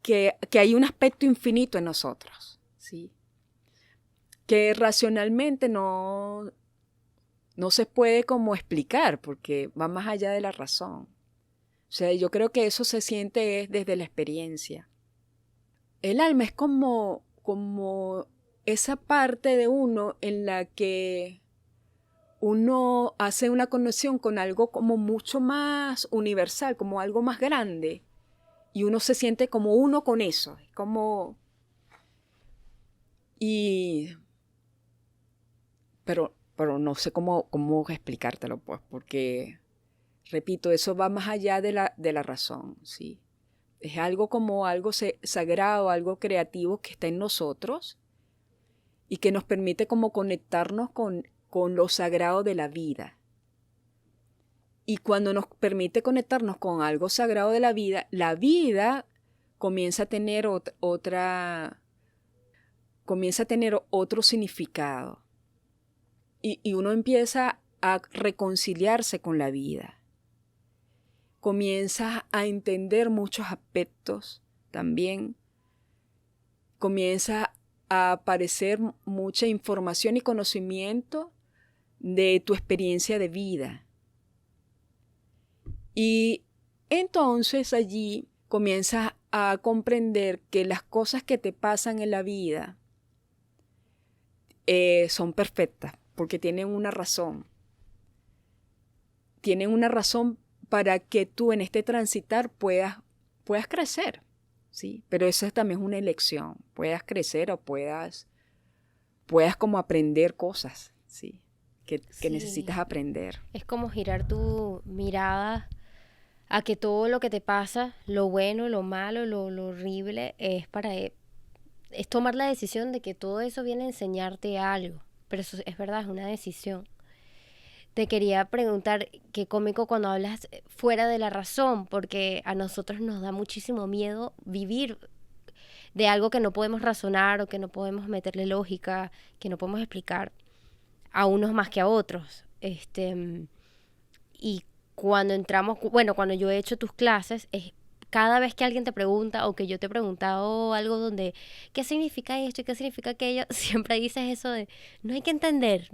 que hay un aspecto infinito en nosotros, ¿sí? Que racionalmente no se puede como explicar porque va más allá de la razón. O sea, yo creo que eso se siente desde la experiencia. El alma es como esa parte de uno en la que uno hace una conexión con algo como mucho más universal, como algo más grande, y uno se siente como uno con eso, pero no sé cómo explicártelo, pues, porque, repito, eso va más allá de la razón, ¿sí? Es algo como algo sagrado, algo creativo que está en nosotros y que nos permite como conectarnos con lo sagrado de la vida. Y cuando nos permite conectarnos con algo sagrado de la vida comienza a tener comienza a tener otro significado. Y uno empieza a reconciliarse con la vida. Comienza a entender muchos aspectos también. Comienza a aparecer mucha información y conocimiento de tu experiencia de vida. Y entonces allí comienzas a comprender que las cosas que te pasan en la vida son perfectas, porque tienen una razón. Tienen una razón para que tú en este transitar puedas crecer, ¿sí? Pero eso también es una elección. Puedas crecer o puedas como aprender cosas, ¿sí? Que necesitas aprender. Es como girar tu mirada a que todo lo que te pasa, lo bueno, lo malo, lo horrible, es tomar la decisión de que todo eso viene a enseñarte algo. Pero eso es verdad, es una decisión. Te quería preguntar, qué cómico cuando hablas fuera de la razón, porque a nosotros nos da muchísimo miedo vivir de algo que no podemos razonar o que no podemos meterle lógica, que no podemos explicar a unos más que a otros. Y cuando cuando yo he hecho tus clases, cada vez que alguien te pregunta o que yo te he preguntado algo donde, ¿qué significa esto y qué significa aquello? Siempre dices eso de, no hay que entender.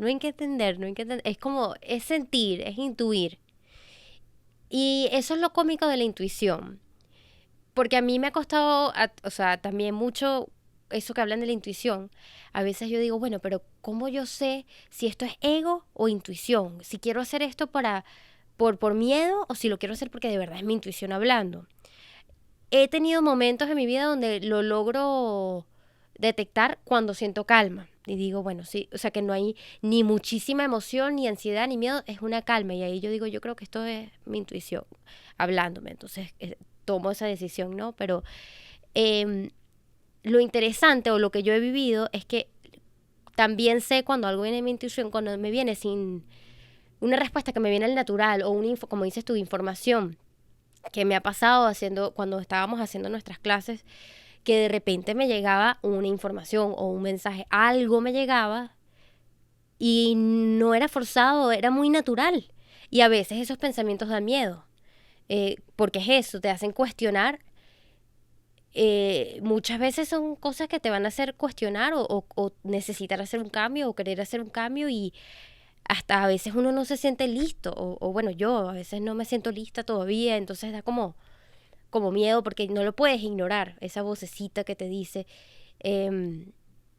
Es como, es sentir, es intuir. Y eso es lo cómico de la intuición. Porque a mí me ha costado, también mucho eso que hablan de la intuición. A veces yo digo, bueno, pero ¿cómo yo sé si esto es ego o intuición? Si quiero hacer esto por miedo o si lo quiero hacer porque de verdad es mi intuición hablando. He tenido momentos en mi vida donde lo logro detectar cuando siento calma. Y digo, bueno, sí, o sea que no hay ni muchísima emoción, ni ansiedad, ni miedo, es una calma. Y ahí yo digo, yo creo que esto es mi intuición hablándome. Entonces tomo esa decisión, ¿no? Pero lo interesante o lo que yo he vivido es que también sé cuando algo viene de mi intuición, cuando me viene sin una respuesta que me viene al natural o como dices tú, información que me ha pasado cuando estábamos haciendo nuestras clases, que de repente me llegaba una información o un mensaje, algo me llegaba y no era forzado, era muy natural. Y a veces esos pensamientos dan miedo, porque es eso, te hacen cuestionar. Muchas veces son cosas que te van a hacer cuestionar o necesitar hacer un cambio o querer hacer un cambio, y hasta a veces uno no se siente listo, o bueno, yo a veces no me siento lista todavía, entonces da como miedo porque no lo puedes ignorar, esa vocecita que te dice.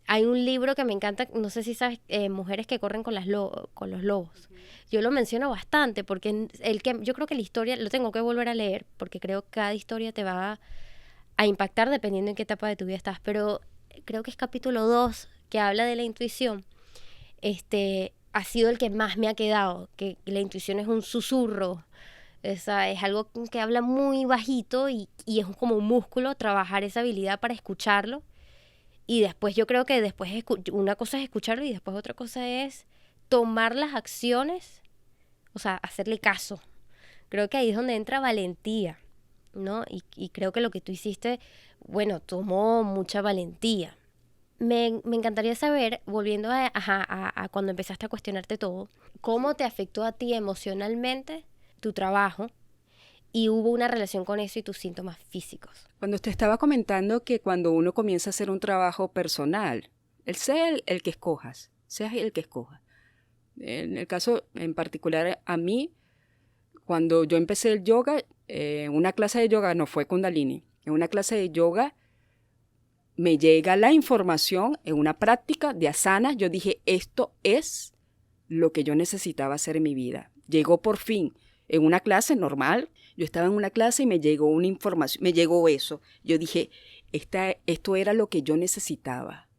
Hay un libro que me encanta, no sé si sabes, Mujeres que corren con los lobos. Yo lo menciono bastante porque yo creo que la historia lo tengo que volver a leer porque creo que cada historia te va a impactar dependiendo en qué etapa de tu vida estás, pero creo que es capítulo 2 que habla de la intuición. Ha sido el que más me ha quedado, que la intuición es un susurro, es algo que habla muy bajito y es como un músculo, trabajar esa habilidad para escucharlo. Y después yo creo que después una cosa es escucharlo y después otra cosa es tomar las acciones, o sea, hacerle caso. Creo que ahí es donde entra valentía, ¿no? Y creo que lo que tú hiciste, bueno, tomó mucha valentía. Me encantaría saber, volviendo a cuando empezaste a cuestionarte todo, ¿cómo te afectó a ti emocionalmente tu trabajo? Y hubo una relación con eso y tus síntomas físicos. Cuando te estaba comentando que cuando uno comienza a hacer un trabajo personal, sea el que escojas, seas el que escojas. En el caso en particular a mí, cuando yo empecé el yoga, una clase de yoga no fue Kundalini, en una clase de yoga me llega la información en una práctica de asana. Yo dije, esto es lo que yo necesitaba hacer en mi vida. Llegó por fin en una clase normal. Yo estaba en una clase y me llegó una información, me llegó eso. Yo dije, esto era lo que yo necesitaba.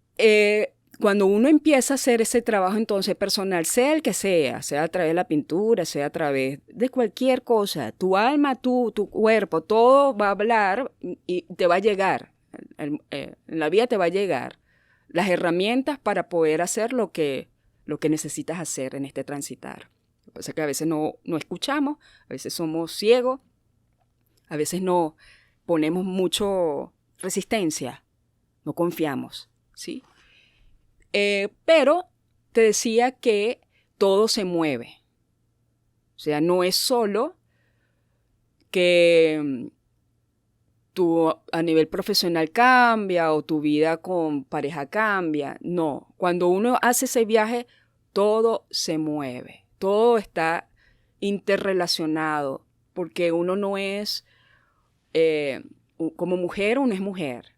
Cuando uno empieza a hacer ese trabajo entonces personal, sea el que sea a través de la pintura, sea a través de cualquier cosa, tu alma, tu cuerpo, todo va a hablar y te va a llegar. En la vida te va a llegar las herramientas para poder hacer lo que necesitas hacer en este transitar. Lo que pasa es que a veces no escuchamos, a veces somos ciegos, a veces no ponemos mucho resistencia, no confiamos, ¿sí? Pero te decía que todo se mueve. O sea, no es solo que tú a nivel profesional cambia o tu vida con pareja cambia. No, cuando uno hace ese viaje, todo se mueve, todo está interrelacionado, porque uno no es, como mujer, uno es mujer.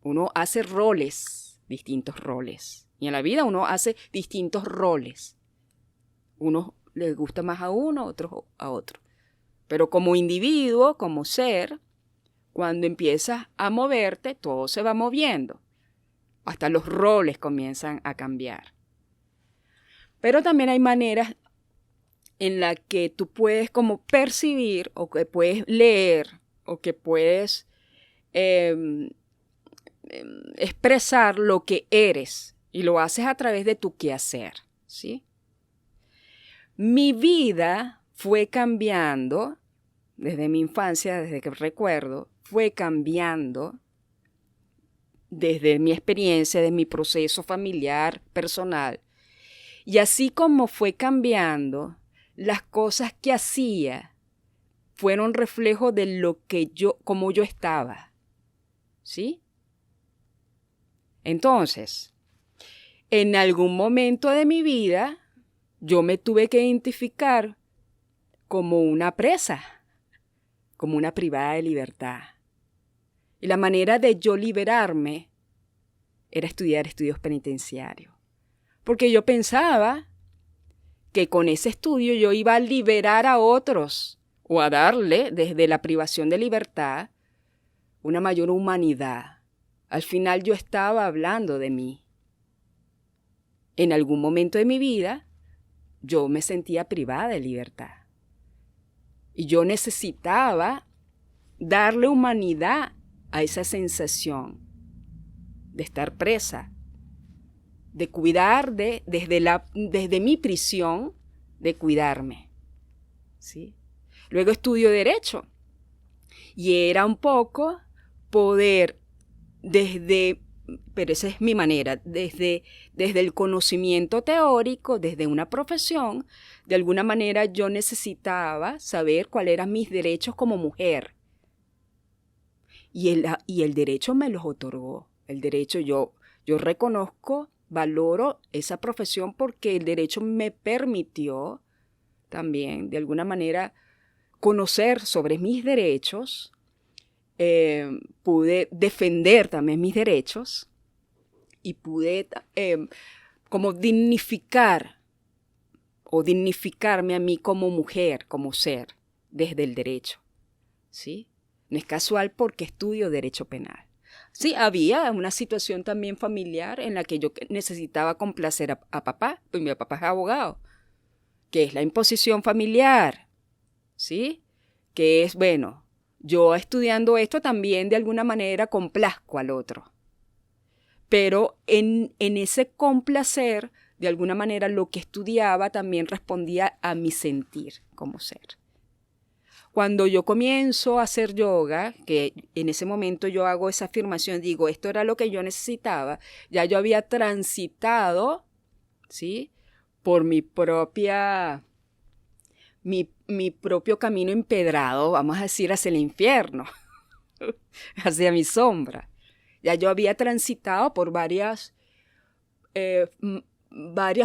Uno hace roles, distintos roles. Y en la vida uno hace distintos roles. Unos les gusta más a uno, otros a otro. Pero como individuo, como ser, cuando empiezas a moverte, todo se va moviendo. Hasta los roles comienzan a cambiar. Pero también hay maneras en las que tú puedes como percibir, o que puedes leer, o que puedes expresar lo que eres. Y lo haces a través de tu quehacer, ¿sí? Mi vida fue cambiando desde mi infancia, desde que recuerdo, fue cambiando desde mi experiencia, de mi proceso familiar, personal. Y así como fue cambiando, las cosas que hacía fueron reflejo de lo que como yo estaba, ¿sí? Entonces, en algún momento de mi vida, yo me tuve que identificar como una presa, como una privada de libertad. Y la manera de yo liberarme era estudiar estudios penitenciarios. Porque yo pensaba que con ese estudio yo iba a liberar a otros o a darle, desde la privación de libertad, una mayor humanidad. Al final yo estaba hablando de mí. En algún momento de mi vida, yo me sentía privada de libertad. Y yo necesitaba darle humanidad a esa sensación de estar presa, de cuidar, desde mi prisión, de cuidarme, ¿sí? Luego estudio Derecho y era un poco poder pero esa es mi manera, desde el conocimiento teórico, desde una profesión, de alguna manera yo necesitaba saber cuáles eran mis derechos como mujer. Y el derecho me los otorgó. El derecho, yo reconozco, valoro esa profesión porque el derecho me permitió también, de alguna manera, conocer sobre mis derechos. Pude defender también mis derechos y pude como dignificarme a mí como mujer, como ser, desde el derecho, ¿sí? No es casual porque estudio derecho penal. Sí, había una situación también familiar en la que yo necesitaba complacer a papá, pues mi papá es abogado, que es la imposición familiar, ¿sí? Que es, bueno, yo estudiando esto también de alguna manera complazco al otro. Pero en ese complacer, de alguna manera lo que estudiaba también respondía a mi sentir como ser. Cuando yo comienzo a hacer yoga, que en ese momento yo hago esa afirmación, digo, esto era lo que yo necesitaba, ya yo había transitado, ¿sí? Por mi propio camino empedrado, vamos a decir, hacia el infierno, hacia mi sombra. Ya yo había transitado por varias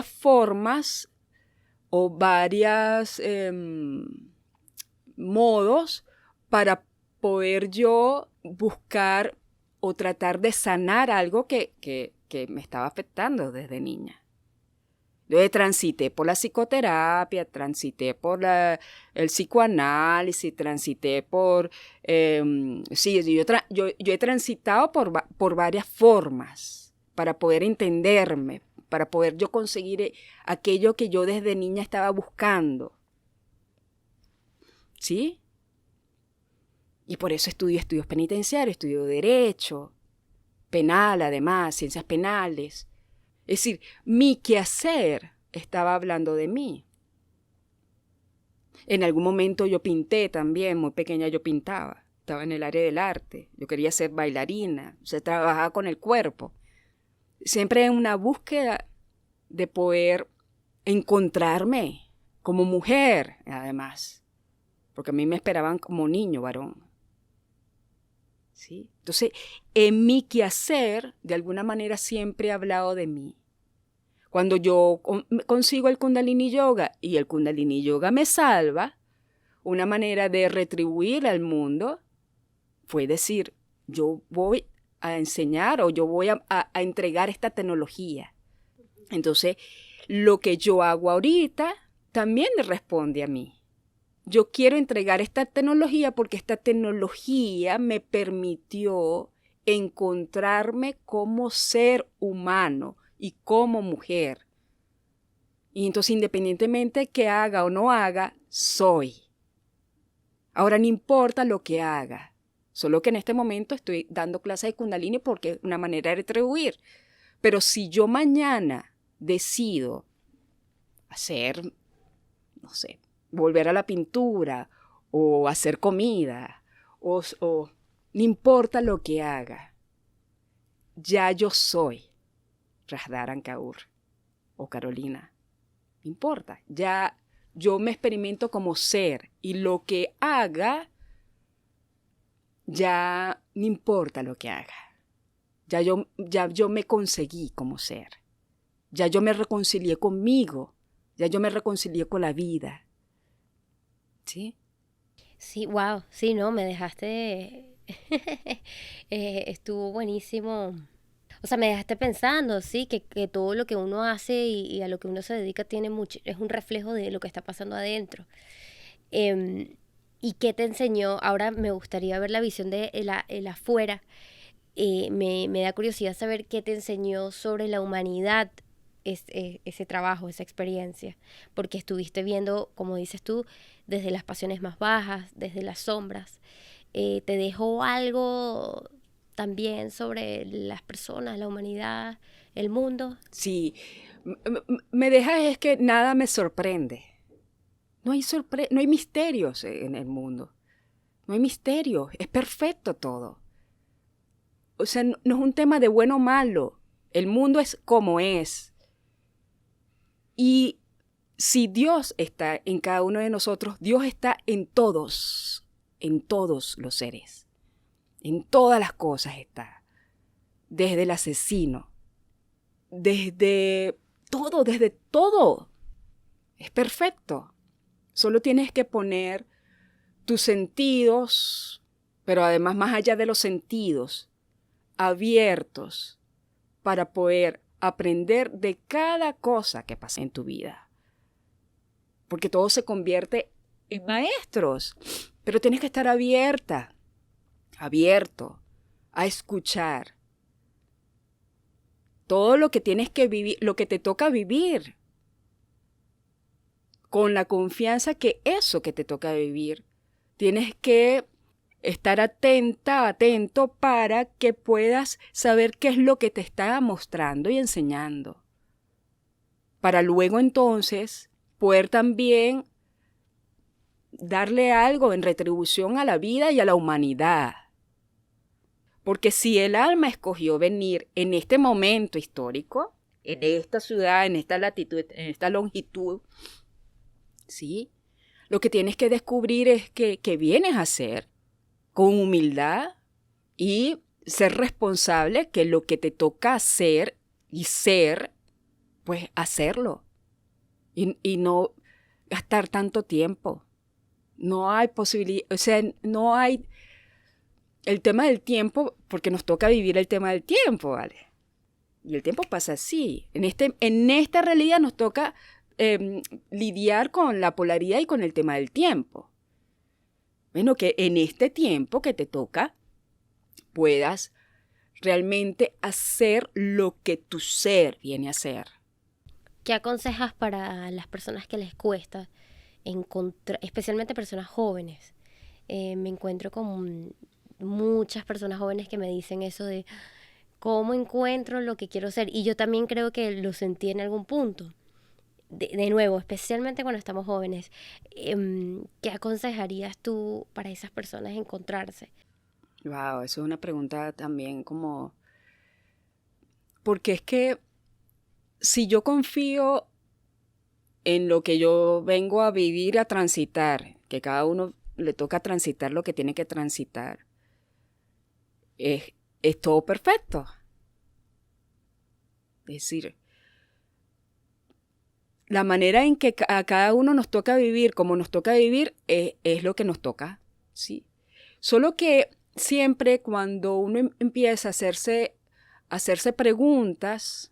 formas o varios modos para poder yo buscar o tratar de sanar algo que me estaba afectando desde niña. Yo transité por la psicoterapia, transité por el psicoanálisis, transité por... yo he transitado por varias formas para poder entenderme, para poder yo conseguir aquello que yo desde niña estaba buscando. ¿Sí? Y por eso estudio estudios penitenciarios, estudio Derecho, Penal además, Ciencias Penales. Es decir, mi quehacer estaba hablando de mí. En algún momento yo pinté también, muy pequeña yo pintaba. Estaba en el área del arte. Yo quería ser bailarina, o sea, trabajaba con el cuerpo. Siempre en una búsqueda de poder encontrarme como mujer, además. Porque a mí me esperaban como niño varón. ¿Sí? Entonces, en mi quehacer, de alguna manera siempre he hablado de mí. Cuando yo consigo el Kundalini Yoga y el Kundalini Yoga me salva, una manera de retribuir al mundo fue decir, yo voy a enseñar o yo voy a entregar esta tecnología. Entonces, lo que yo hago ahorita también le responde a mí. Yo quiero entregar esta tecnología porque esta tecnología me permitió encontrarme como ser humano y como mujer. Y entonces, independientemente que haga o no haga, soy. Ahora no importa lo que haga, solo que en este momento estoy dando clases de Kundalini porque es una manera de retribuir. Pero si yo mañana decido hacer, no sé, volver a la pintura o hacer comida o no importa lo que haga, ya yo soy Rasdaran Kaur o Carolina. No importa, ya yo me experimento como ser y lo que haga, ya no importa lo que haga. Ya yo me conseguí como ser. Ya yo me reconcilié conmigo. Ya yo me reconcilié con la vida. ¿Sí? Sí, wow, sí, no, me dejaste, estuvo buenísimo. O sea, me dejaste pensando, sí, que todo lo que uno hace y a lo que uno se dedica tiene mucho, es un reflejo de lo que está pasando adentro. ¿Y qué te enseñó? Ahora me gustaría ver la visión de el afuera. Me da curiosidad saber qué te enseñó sobre la humanidad ese trabajo, esa experiencia, porque estuviste viendo, como dices tú, desde las pasiones más bajas, desde las sombras. ¿Te dejó algo también sobre las personas, la humanidad, el mundo. Sí, me deja es que nada me sorprende. No hay misterios en el mundo. No hay misterios, es perfecto todo. O sea, no es un tema de bueno o malo. El mundo es como es. Y si Dios está en cada uno de nosotros, Dios está en todos los seres. En todas las cosas está. Desde el asesino, desde todo. Es perfecto. Solo tienes que poner tus sentidos, pero además más allá de los sentidos, abiertos para poder aprender de cada cosa que pasa en tu vida. Porque todo se convierte en maestros, pero tienes que estar abierto a escuchar todo lo que tienes que vivir, lo que te toca vivir, con la confianza que eso que te toca vivir, tienes que estar atento para que puedas saber qué es lo que te está mostrando y enseñando. Para luego entonces poder también darle algo en retribución a la vida y a la humanidad. Porque si el alma escogió venir en este momento histórico, en esta ciudad, en esta latitud, en esta longitud, ¿sí? Lo que tienes que descubrir es que vienes a hacer con humildad y ser responsable, que lo que te toca hacer y ser, pues hacerlo. Y no gastar tanto tiempo. No hay posibilidad, o sea, no hay el tema del tiempo, porque nos toca vivir el tema del tiempo, ¿vale? Y el tiempo pasa así. En esta realidad nos toca lidiar con la polaridad y con el tema del tiempo. Bueno, que en este tiempo que te toca puedas realmente hacer lo que tu ser viene a hacer. ¿Qué aconsejas para las personas que les cuesta encontrar, especialmente personas jóvenes? Me encuentro con muchas personas jóvenes que me dicen eso de cómo encuentro lo que quiero ser. Y yo también creo que lo sentí en algún punto. De nuevo, especialmente cuando estamos jóvenes, ¿qué aconsejarías tú para esas personas encontrarse? Wow, eso es una pregunta también como... Porque es que si yo confío en lo que yo vengo a vivir, a transitar, que cada uno le toca transitar lo que tiene que transitar, es todo perfecto. Es decir, la manera en que a cada uno nos toca vivir, como nos toca vivir, es lo que nos toca, ¿sí? Solo que siempre cuando uno empieza a hacerse preguntas,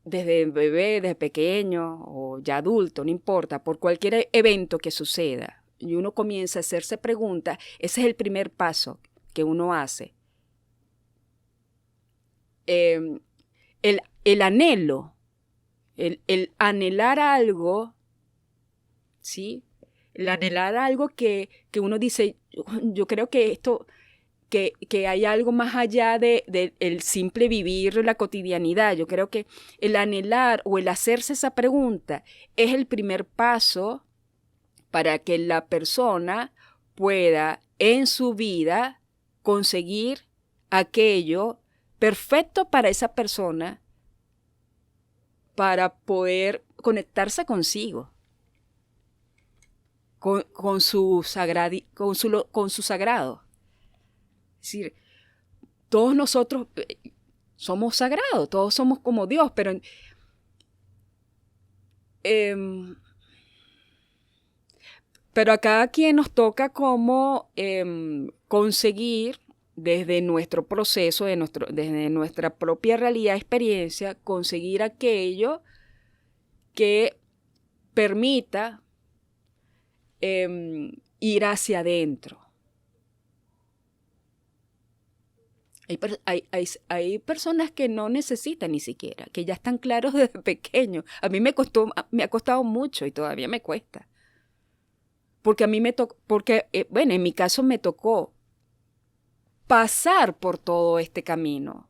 desde bebé, desde pequeño o ya adulto, no importa, por cualquier evento que suceda, y uno comienza a hacerse preguntas, ese es el primer paso que uno hace. El anhelo, el anhelar algo, ¿sí? El anhelar algo que uno dice, yo creo que esto, que hay algo más allá de el simple vivir la cotidianidad. Yo creo que el anhelar o el hacerse esa pregunta es el primer paso para que la persona pueda en su vida conseguir aquello perfecto para esa persona, para poder conectarse consigo, con su sagrado. Es decir, todos nosotros somos sagrados, todos somos como Dios, pero a cada quien nos toca como conseguir desde nuestro proceso, desde nuestra propia realidad, experiencia, conseguir aquello que permita ir hacia adentro. Hay personas que no necesitan ni siquiera, que ya están claros desde pequeños. A mí me ha costado mucho y todavía me cuesta. Porque bueno, en mi caso me tocó pasar por todo este camino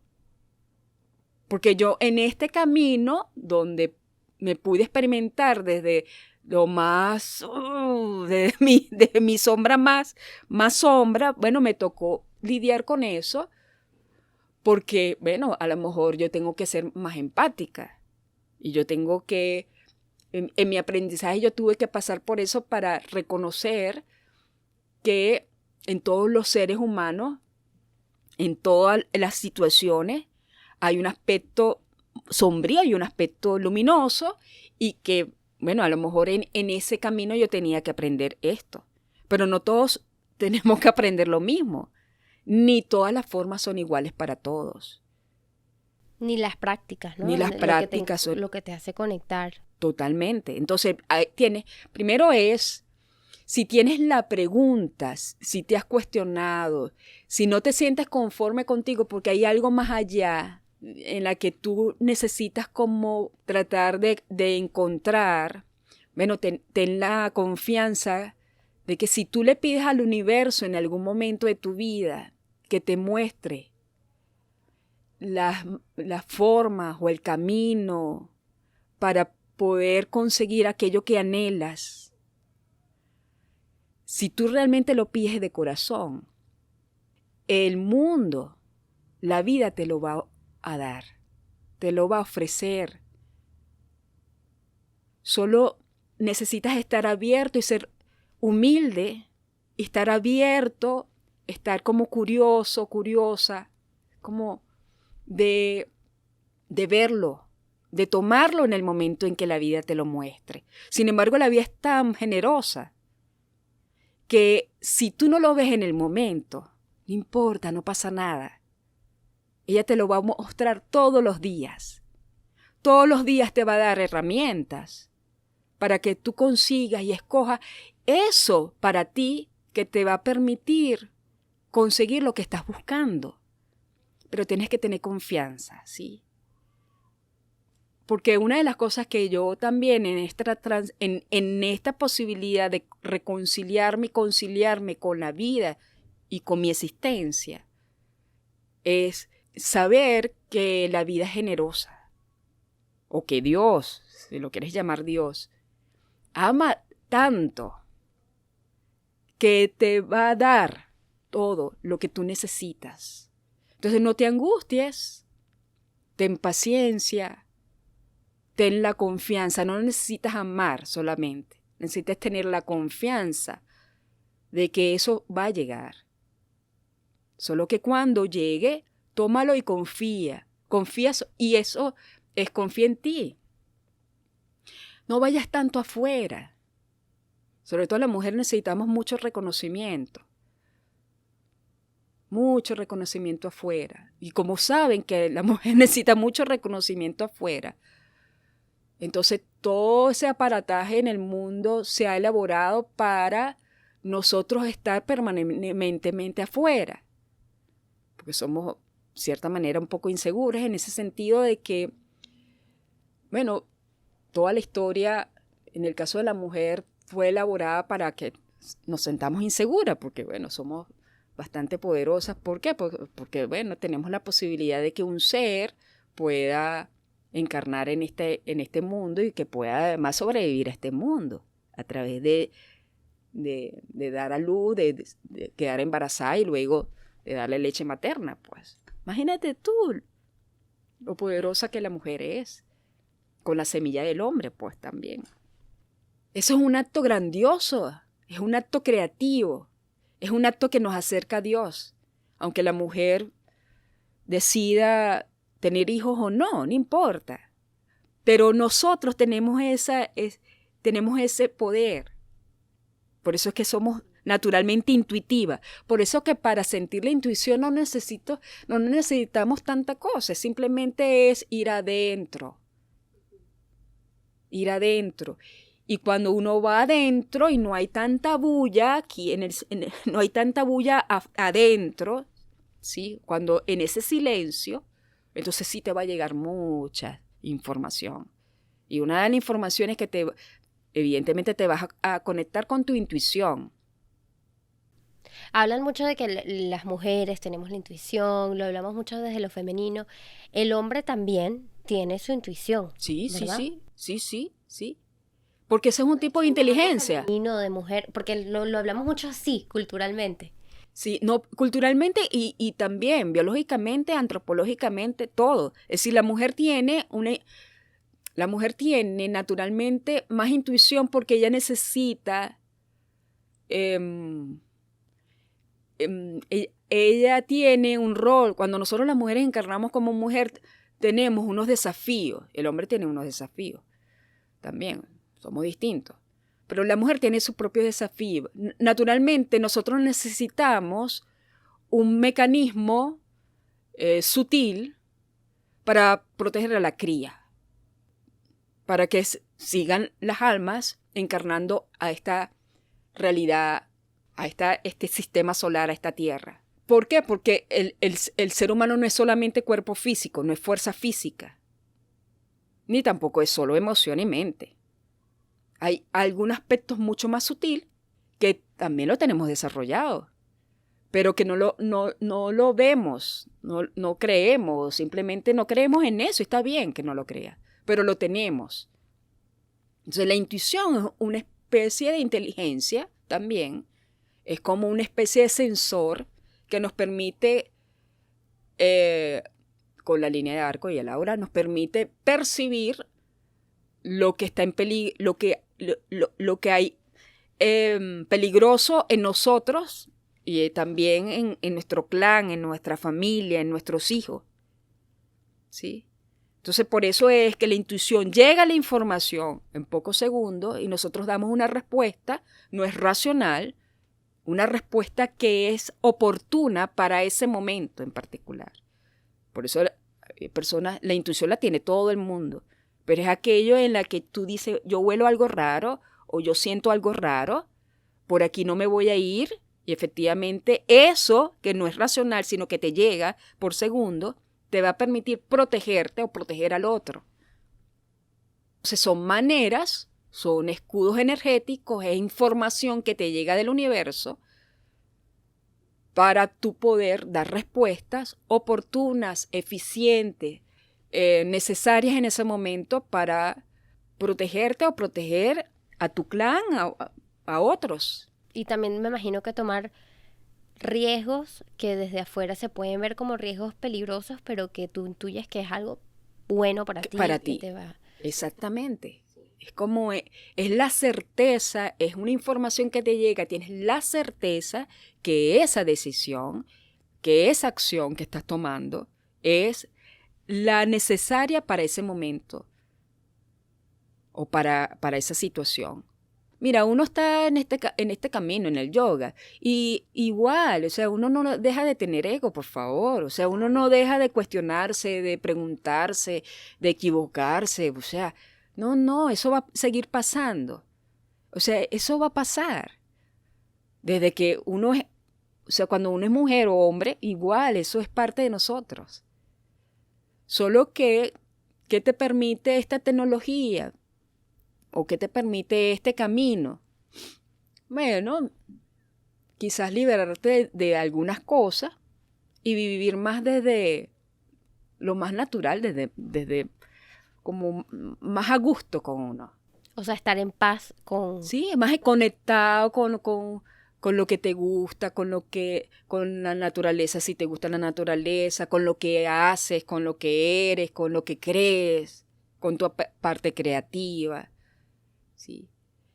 Porque yo en este camino donde me pude experimentar desde lo más, de mi sombra más sombra, bueno, me tocó lidiar con eso porque, bueno, a lo mejor yo tengo que ser más empática y yo tengo que, en mi aprendizaje yo tuve que pasar por eso para reconocer que en todos los seres humanos, en todas las situaciones, hay un aspecto sombrío y un aspecto luminoso y que, bueno, a lo mejor en ese camino yo tenía que aprender esto. Pero no todos tenemos que aprender lo mismo, ni todas las formas son iguales para todos. Ni las prácticas, ¿no? Ni las prácticas son lo que te hace conectar. totalmente. Entonces, primero es, si tienes la pregunta, si te has cuestionado, si no te sientes conforme contigo porque hay algo más allá en la que tú necesitas como tratar de encontrar, bueno, ten la confianza de que si tú le pides al universo en algún momento de tu vida que te muestre las formas o el camino para poder conseguir aquello que anhelas, si tú realmente lo pides de corazón, el mundo, la vida te lo va a dar, te lo va a ofrecer. Solo necesitas estar abierto y ser humilde, estar abierto, estar como curioso, curiosa, como de verlo, de tomarlo en el momento en que la vida te lo muestre. Sin embargo, la vida es tan generosa que si tú no lo ves en el momento, no importa, no pasa nada. Ella te lo va a mostrar todos los días. Todos los días te va a dar herramientas para que tú consigas y escojas eso para ti que te va a permitir conseguir lo que estás buscando. Pero tienes que tener confianza, ¿sí? Porque una de las cosas que yo también en esta posibilidad de reconciliarme y conciliarme con la vida y con mi existencia es saber que la vida es generosa o que Dios, si lo quieres llamar Dios, ama tanto que te va a dar todo lo que tú necesitas. Entonces no te angusties, ten paciencia, ten la confianza. No necesitas amar solamente, necesitas tener la confianza de que eso va a llegar. Solo que cuando llegue, tómalo y confía. Confías y eso es confía en ti. No vayas tanto afuera. Sobre todo la mujer necesitamos mucho reconocimiento. Mucho reconocimiento afuera. Y como saben que la mujer necesita mucho reconocimiento afuera, entonces todo ese aparataje en el mundo se ha elaborado para nosotros estar permanentemente afuera. Porque somos, de cierta manera, un poco inseguros en ese sentido de que, bueno, toda la historia, en el caso de la mujer, fue elaborada para que nos sentamos inseguras, porque, bueno, somos bastante poderosas. ¿Por qué? Porque, bueno, tenemos la posibilidad de que un ser pueda encarnar en este mundo y que pueda además sobrevivir a este mundo a través de dar a luz, de quedar embarazada y luego de darle leche materna, pues. Imagínate tú lo poderosa que la mujer es, con la semilla del hombre, pues también. Eso es un acto grandioso, es un acto creativo, es un acto que nos acerca a Dios. Aunque la mujer decida tener hijos o no, no importa. Pero nosotros tenemos ese poder. Por eso es que somos naturalmente intuitivas. Por eso que para sentir la intuición no necesitamos tanta cosa. Simplemente es ir adentro. Ir adentro. Y cuando uno va adentro y no hay tanta bulla aquí, no hay tanta bulla adentro, ¿sí? Cuando en ese silencio, entonces sí te va a llegar mucha información. Y una de las informaciones que evidentemente te vas a conectar con tu intuición. Hablan mucho de que las mujeres tenemos la intuición, lo hablamos mucho desde lo femenino. El hombre también tiene su intuición, Sí, sí, ¿verdad? sí, sí, sí, sí. Porque ese es un tipo de inteligencia. Femenino, de mujer, porque lo hablamos mucho así, culturalmente. Sí, no, culturalmente y también biológicamente, antropológicamente, todo. Es decir, la mujer tiene naturalmente más intuición porque ella necesita, em, ella tiene un rol. Cuando nosotros las mujeres encarnamos como mujer, tenemos unos desafíos. El hombre tiene unos desafíos también, somos distintos. Pero la mujer tiene su propio desafío. Naturalmente, nosotros necesitamos un mecanismo sutil para proteger a la cría, para que sigan las almas encarnando a esta realidad, a este sistema solar, a esta tierra. ¿Por qué? Porque el ser humano no es solamente cuerpo físico, no es fuerza física, ni tampoco es solo emoción y mente. Hay algún aspecto mucho más sutil que también lo tenemos desarrollado, pero que no lo vemos, no creemos, simplemente no creemos en eso. Está bien que no lo crea, pero lo tenemos. Entonces la intuición es una especie de inteligencia también, es como una especie de sensor que nos permite, con la línea de arco y el aura, nos permite percibir lo que está en peligro, lo que hay peligroso en nosotros y también en nuestro clan, en nuestra familia, en nuestros hijos. ¿Sí? Entonces, por eso es que la intuición llega a la información en pocos segundos y nosotros damos una respuesta, no es racional, una respuesta que es oportuna para ese momento en particular. Por eso la intuición la tiene todo el mundo, pero es aquello en la que tú dices, yo huelo algo raro o yo siento algo raro, por aquí no me voy a ir, y efectivamente eso, que no es racional, sino que te llega por segundo, te va a permitir protegerte o proteger al otro. Entonces son maneras, son escudos energéticos, es información que te llega del universo para tú poder dar respuestas oportunas, eficientes, necesarias en ese momento para protegerte o proteger a tu clan, a otros. Y también me imagino que tomar riesgos que desde afuera se pueden ver como riesgos peligrosos, pero que tú intuyes que es algo bueno para ti, Para que ti, te va. exactamente. Es como, es la certeza, es una información que te llega, tienes la certeza que esa decisión, que esa acción que estás tomando es la necesaria para ese momento o para esa situación. Mira, uno está en este camino, en el yoga, y igual, o sea, uno no deja de tener ego, por favor, o sea, uno no deja de cuestionarse, de preguntarse, de equivocarse, o sea, no, eso va a seguir pasando, o sea, eso va a pasar. Desde que uno es, o sea, cuando uno es mujer o hombre, igual, eso es parte de nosotros. Solo que, ¿qué te permite esta tecnología? ¿O qué te permite este camino? Bueno, quizás liberarte de algunas cosas y vivir más desde lo más natural, desde como más a gusto con uno. O sea, estar en paz con. Sí, más conectado con lo que te gusta, con la naturaleza, si te gusta la naturaleza, con lo que haces, con lo que eres, con lo que crees, con tu parte creativa. ¿Sí?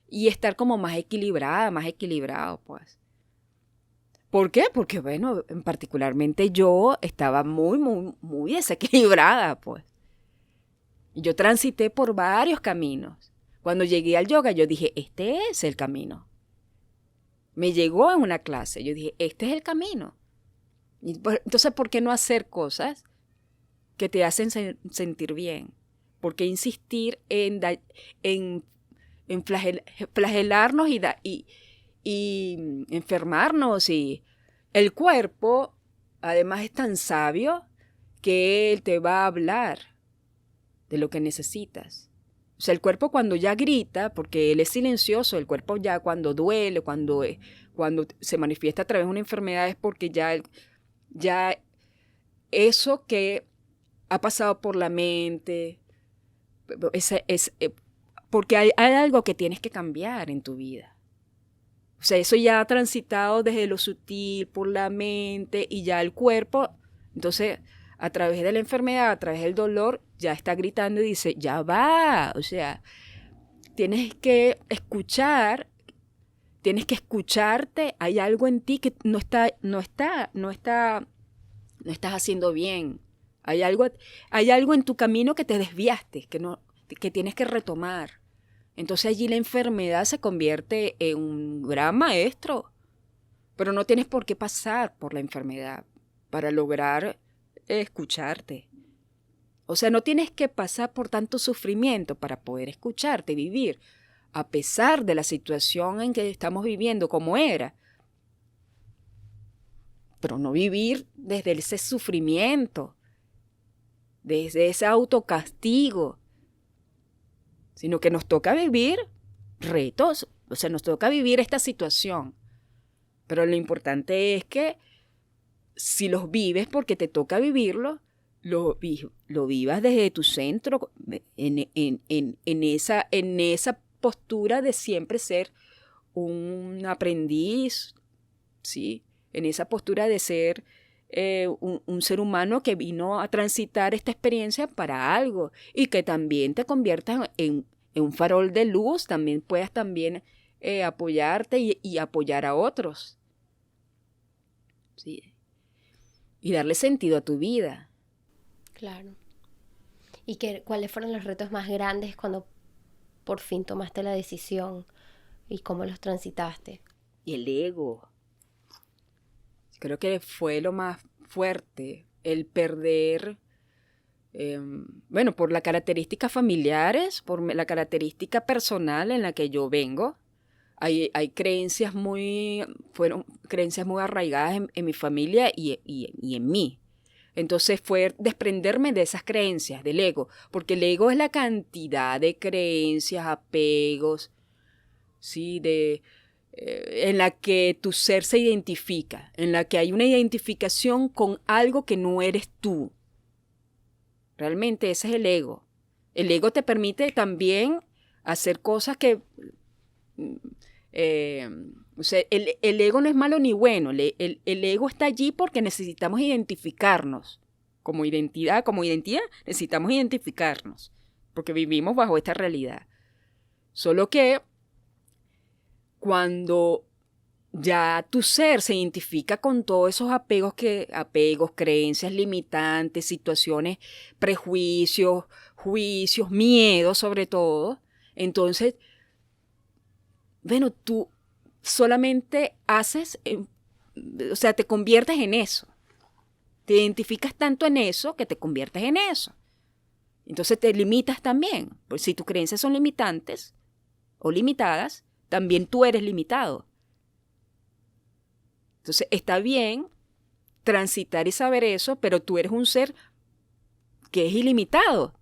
Y estar como más equilibrada, más equilibrado, pues. ¿Por qué? Porque, bueno, particularmente yo estaba muy desequilibrada, pues. Y yo transité por varios caminos. Cuando llegué al yoga, yo dije, este es el camino. Me llegó en una clase, yo dije, este es el camino. Entonces, ¿por qué no hacer cosas que te hacen sentir bien? ¿Por qué insistir en flagelarnos y enfermarnos? Y el cuerpo, además, es tan sabio que él te va a hablar de lo que necesitas. O sea, el cuerpo cuando ya grita, porque él es silencioso, el cuerpo ya cuando duele, cuando se manifiesta a través de una enfermedad es porque ya eso que ha pasado por la mente, porque hay algo que tienes que cambiar en tu vida. O sea, eso ya ha transitado desde lo sutil, por la mente y ya el cuerpo, entonces a través de la enfermedad, a través del dolor, ya está gritando y dice, ya va, o sea, tienes que escuchar, tienes que escucharte, hay algo en ti que no estás haciendo bien. Hay algo en tu camino que te desviaste, que tienes que retomar. Entonces allí la enfermedad se convierte en un gran maestro, pero no tienes por qué pasar por la enfermedad para lograr escucharte. O sea, no tienes que pasar por tanto sufrimiento para poder escucharte, vivir, a pesar de la situación en que estamos viviendo como era. Pero no vivir desde ese sufrimiento, desde ese autocastigo, sino que nos toca vivir retos, o sea, nos toca vivir esta situación. Pero lo importante es que si los vives porque te toca vivirlo, lo vivas desde tu centro, en esa postura de siempre ser un aprendiz, ¿sí? En esa postura de ser un ser humano que vino a transitar esta experiencia para algo y que también te conviertas en un farol de luz, también puedas también apoyarte y apoyar a otros, ¿sí? Y darle sentido a tu vida. Claro. ¿Y cuáles fueron los retos más grandes cuando por fin tomaste la decisión y cómo los transitaste? Y el ego. Creo que fue lo más fuerte, el perder, por las características familiares, por la característica personal en la que yo vengo. Hay fueron creencias muy arraigadas en mi familia y en mí. Entonces fue desprenderme de esas creencias, del ego, porque el ego es la cantidad de creencias, apegos, ¿sí? En la que tu ser se identifica, en la que hay una identificación con algo que no eres tú. Realmente ese es el ego. El ego te permite también hacer cosas que... o sea, el ego no es malo ni bueno. El ego está allí porque necesitamos identificarnos. Como identidad necesitamos identificarnos. Porque vivimos bajo esta realidad. Solo que cuando ya tu ser se identifica con todos esos apegos, creencias limitantes, situaciones, prejuicios, juicios, miedos sobre todo, entonces, tú solamente o sea, te conviertes en eso. Te identificas tanto en eso que te conviertes en eso. Entonces te limitas también. Pues si tus creencias son limitantes o limitadas, también tú eres limitado. Entonces está bien transitar y saber eso, pero tú eres un ser que es ilimitado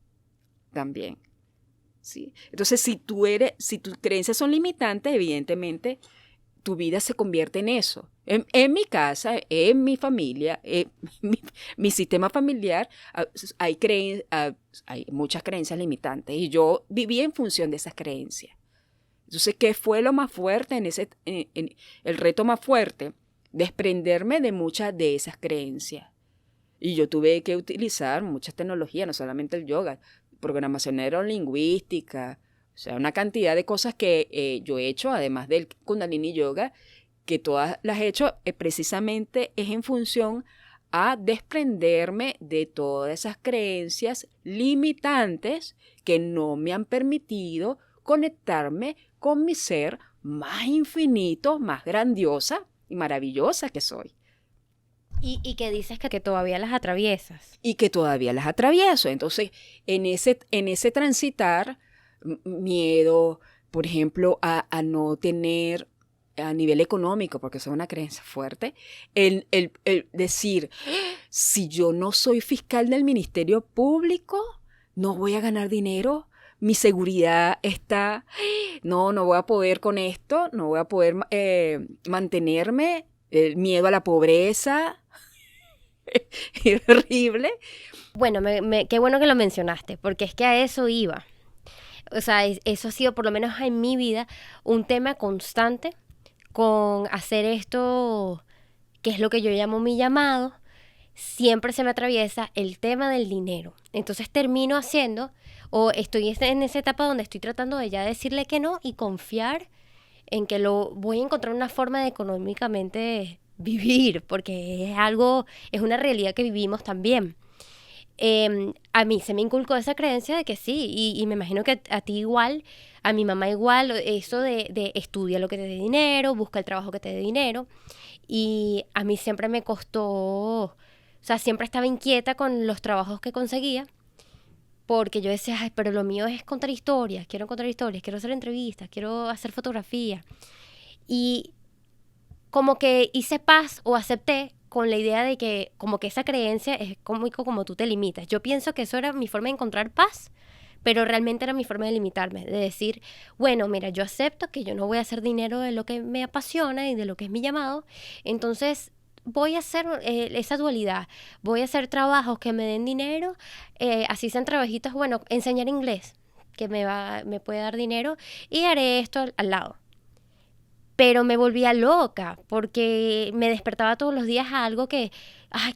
también. ¿Sí? Entonces si tus creencias son limitantes, evidentemente tu vida se convierte en eso. En mi casa, en mi familia, mi sistema familiar, hay muchas creencias limitantes y yo viví en función de esas creencias. Entonces, ¿qué fue lo más fuerte el reto más fuerte? Desprenderme de muchas de esas creencias. Y yo tuve que utilizar muchas tecnologías, no solamente el yoga, programación neurolingüística, o sea, una cantidad de cosas que yo he hecho, además del Kundalini Yoga, que todas las he hecho precisamente es en función a desprenderme de todas esas creencias limitantes que no me han permitido conectarme con mi ser más infinito, más grandiosa y maravillosa que soy. Y que dices que todavía las atraviesas. Y que todavía las atravieso. Entonces, en ese transitar, miedo, por ejemplo, a no tener a nivel económico, porque eso es una creencia fuerte, el decir, si yo no soy fiscal del Ministerio Público, no voy a ganar dinero mi seguridad está, no voy a poder con esto, no voy a poder mantenerme, el miedo a la pobreza, es horrible. Bueno, qué bueno que lo mencionaste, porque es que a eso iba. O sea, eso ha sido, por lo menos en mi vida, un tema constante con hacer esto, que es lo que yo llamo mi llamado. Siempre se me atraviesa el tema del dinero. Entonces termino haciendo, o estoy en esa etapa donde estoy tratando de ya decirle que no y confiar en que lo voy a encontrar una forma de económicamente vivir, porque es algo, es una realidad que vivimos también. A mí se me inculcó esa creencia de que sí, y me imagino que a ti igual, a mi mamá igual, eso de estudia lo que te dé dinero, busca el trabajo que te dé dinero, y a mí siempre me costó, o sea, siempre estaba inquieta con los trabajos que conseguía, porque yo decía, ay, pero lo mío es contar historias, quiero hacer entrevistas, quiero hacer fotografía, y como que hice paz o acepté con la idea de que como que esa creencia es como tú te limitas. Yo pienso que eso era mi forma de encontrar paz, pero realmente era mi forma de limitarme, de decir, bueno, mira, yo acepto que yo no voy a hacer dinero de lo que me apasiona y de lo que es mi llamado, entonces voy a hacer esa dualidad, voy a hacer trabajos que me den dinero, así sean trabajitos, bueno, enseñar inglés, que me puede dar dinero, y haré esto al lado. Pero me volvía loca porque me despertaba todos los días a algo que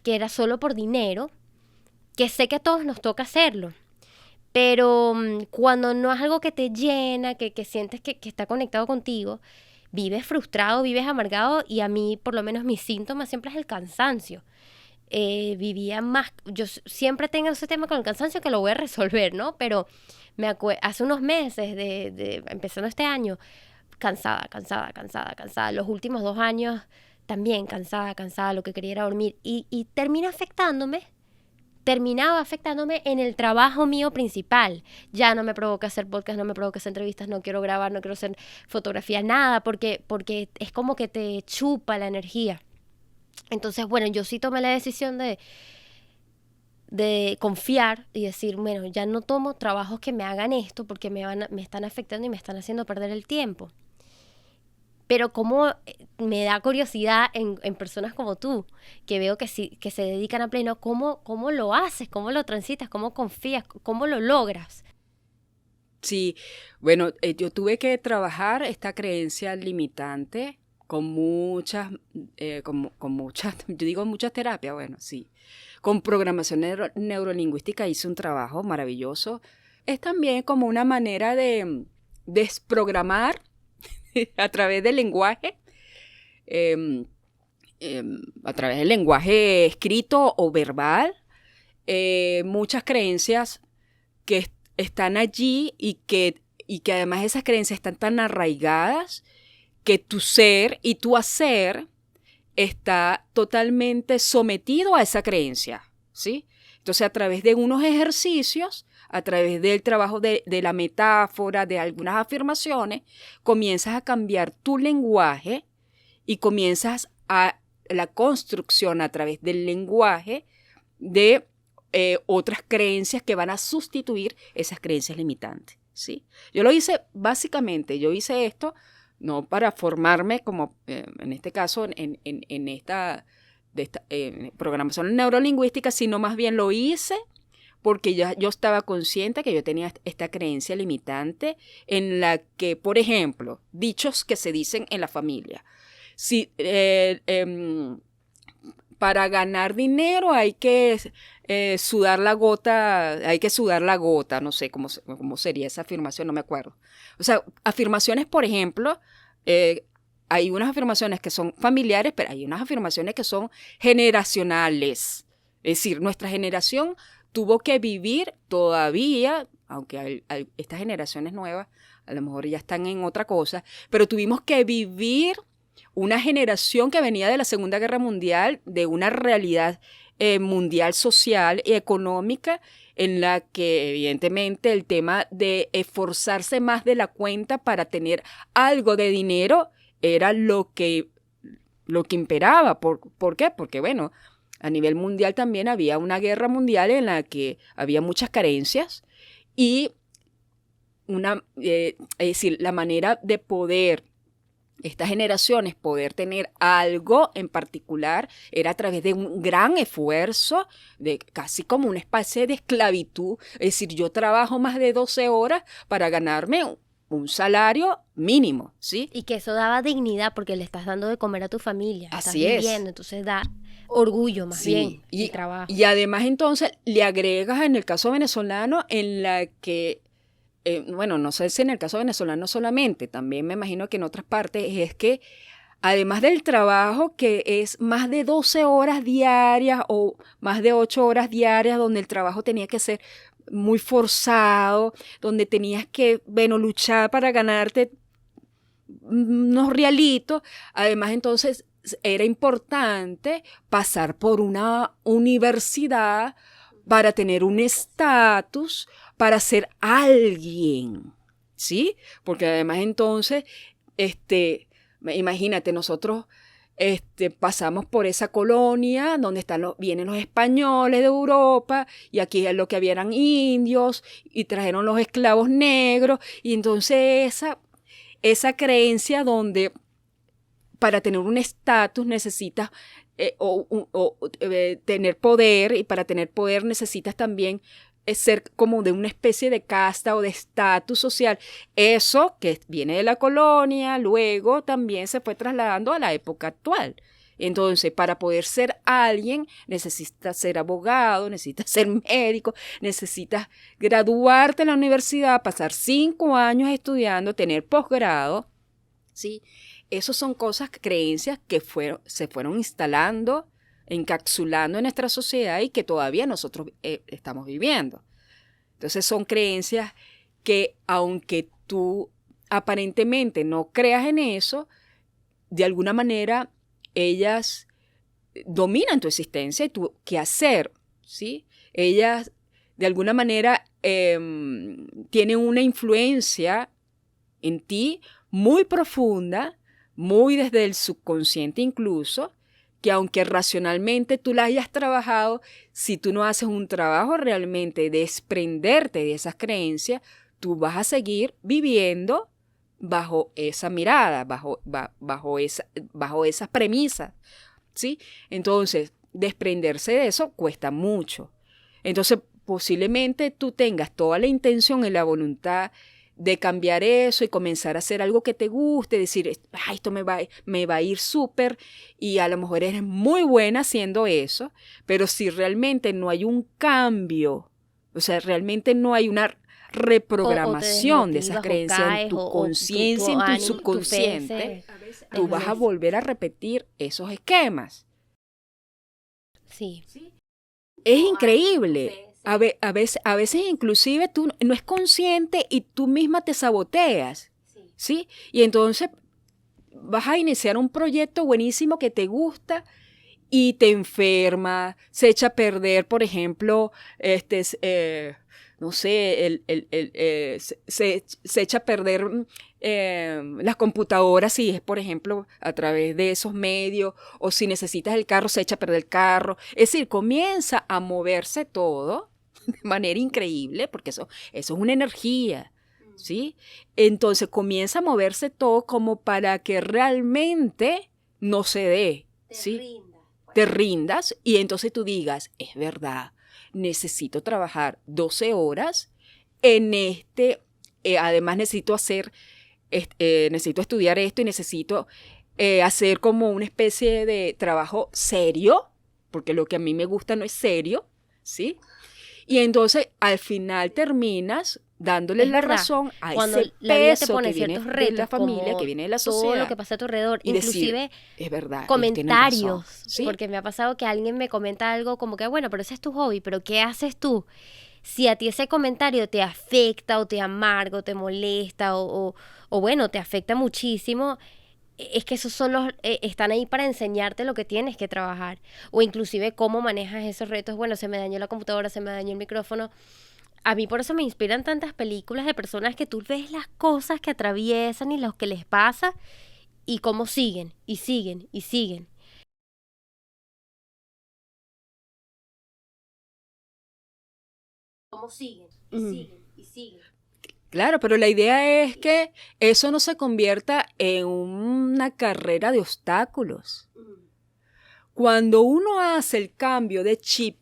era solo por dinero, que sé que a todos nos toca hacerlo. Pero cuando no es algo que te llena, que sientes que está conectado contigo, vives frustrado, vives amargado, y a mí, por lo menos, mis síntomas siempre es el cansancio. Vivía más, yo siempre tengo ese tema con el cansancio que lo voy a resolver, ¿no? Pero hace unos meses, empezando este año, cansada. Los últimos 2 años también cansada, lo que quería era dormir. Y terminaba afectándome en el trabajo mío principal. Ya no me provoca hacer podcast, no me provoca hacer entrevistas, no quiero grabar, no quiero hacer fotografía, nada, porque es como que te chupa la energía. Entonces, bueno, yo sí tomé la decisión de confiar y decir, bueno, ya no tomo trabajos que me hagan esto porque me están afectando y me están haciendo perder el tiempo. Pero como me da curiosidad en personas como tú, que veo que se dedican a pleno, ¿cómo lo haces? ¿Cómo lo transitas? ¿Cómo confías? ¿Cómo lo logras? Sí, bueno, yo tuve que trabajar esta creencia limitante con muchas, yo digo muchas terapias, bueno, sí. Con programación neurolingüística hice un trabajo maravilloso. Es también como una manera de desprogramar a través del lenguaje, eh, a través del lenguaje escrito o verbal, muchas creencias que están allí y que además esas creencias están tan arraigadas que tu ser y tu hacer está totalmente sometido a esa creencia, ¿sí? Entonces, a través de unos ejercicios, a través del trabajo de la metáfora, de algunas afirmaciones, comienzas a cambiar tu lenguaje y comienzas a la construcción a través del lenguaje de otras creencias que van a sustituir esas creencias limitantes, ¿sí? Yo hice esto no para formarme como, en este caso, en esta programación neurolingüística, sino más bien lo hice porque yo estaba consciente que yo tenía esta creencia limitante en la que, por ejemplo, dichos que se dicen en la familia. Si, para ganar dinero hay que sudar la gota, no sé cómo sería esa afirmación, no me acuerdo. O sea, afirmaciones, por ejemplo, hay unas afirmaciones que son familiares, pero hay unas afirmaciones que son generacionales. Es decir, nuestra generación tuvo que vivir todavía, aunque estas generaciones nuevas a lo mejor ya están en otra cosa, pero tuvimos que vivir una generación que venía de la Segunda Guerra Mundial, de una realidad mundial social y económica en la que evidentemente el tema de esforzarse más de la cuenta para tener algo de dinero era lo que imperaba. ¿Por qué? Porque bueno, a nivel mundial también había una guerra mundial en la que había muchas carencias y es decir, la manera de poder, estas generaciones, poder tener algo en particular era a través de un gran esfuerzo, de casi como una especie de esclavitud. Es decir, yo trabajo más de 12 horas para ganarme un salario mínimo, ¿sí? Y que eso daba dignidad porque le estás dando de comer a tu familia, estás Así es. viviendo, entonces da orgullo más bien el trabajo. Y además entonces le agregas en el caso venezolano en la que, bueno, no sé si en el caso venezolano solamente, también me imagino que en otras partes, es que además del trabajo que es más de 12 horas diarias o más de 8 horas diarias, donde el trabajo tenía que ser muy forzado, donde tenías que, bueno, luchar para ganarte unos realitos, además entonces era importante pasar por una universidad para tener un estatus, para ser alguien, ¿sí? Porque además entonces, imagínate, nosotros pasamos por esa colonia donde vienen los españoles de Europa y aquí lo que había eran indios y trajeron los esclavos negros y entonces esa creencia donde para tener un estatus necesitas tener poder y para tener poder necesitas también ser como de una especie de casta o de estatus social. Eso que viene de la colonia, luego también se fue trasladando a la época actual. Entonces, para poder ser alguien, necesitas ser abogado, necesitas ser médico, necesitas graduarte en la universidad, pasar 5 años estudiando, tener posgrado, ¿sí? Esas son cosas, creencias que se fueron instalando, encapsulando en nuestra sociedad y que todavía nosotros estamos viviendo. Entonces son creencias que aunque tú aparentemente no creas en eso, de alguna manera ellas dominan tu existencia y tu quehacer, ¿sí? Ellas de alguna manera tienen una influencia en ti muy profunda, muy desde el subconsciente incluso, que aunque racionalmente tú la hayas trabajado, si tú no haces un trabajo realmente de desprenderte de esas creencias, tú vas a seguir viviendo bajo esa mirada, bajo esas premisas, ¿sí? Entonces, desprenderse de eso cuesta mucho. Entonces, posiblemente tú tengas toda la intención y la voluntad de cambiar eso y comenzar a hacer algo que te guste, decir, ay, esto me va a ir súper, y a lo mejor eres muy buena haciendo eso, pero si realmente no hay un cambio, o sea, realmente no hay una reprogramación de esas creencias en tu conciencia, en tu subconsciente, tú vas a volver a repetir esos esquemas. Sí. Es increíble. A veces inclusive tú no es consciente y tú misma te saboteas, ¿sí? Y entonces vas a iniciar un proyecto buenísimo que te gusta y te enferma, se echa a perder, por ejemplo, no sé, se echa a perder las computadoras si es, por ejemplo, a través de esos medios, o si necesitas el carro, se echa a perder el carro. Es decir, comienza a moverse todo de manera increíble, porque eso es una energía, ¿sí? Entonces comienza a moverse todo como para que realmente no se dé, ¿sí? Te rindas y entonces tú digas, es verdad, necesito trabajar 12 horas en además necesito estudiar esto y necesito hacer como una especie de trabajo serio, porque lo que a mí me gusta no es serio, ¿sí? Y entonces al final terminas dándole la razón a cuando ese la vida te peso pone que viene ciertos retos, de la familia, que viene de la sociedad. todo lo que pasa a tu alrededor, y inclusive decir, es verdad, comentarios, ¿sí? porque me ha pasado que alguien me comenta algo como que, bueno, pero ese es tu hobby, pero ¿qué haces tú? Si a ti ese comentario te afecta o te amarga o te molesta o bueno, te afecta muchísimo, es que esos son están ahí para enseñarte lo que tienes que trabajar. O inclusive cómo manejas esos retos. Bueno, se me dañó la computadora, se me dañó el micrófono. A mí por eso me inspiran tantas películas de personas que tú ves las cosas que atraviesan y lo que les pasa y cómo siguen y siguen y siguen. Cómo siguen y siguen y siguen. Claro, pero la idea es que eso no se convierta en una carrera de obstáculos. Cuando uno hace el cambio de chip,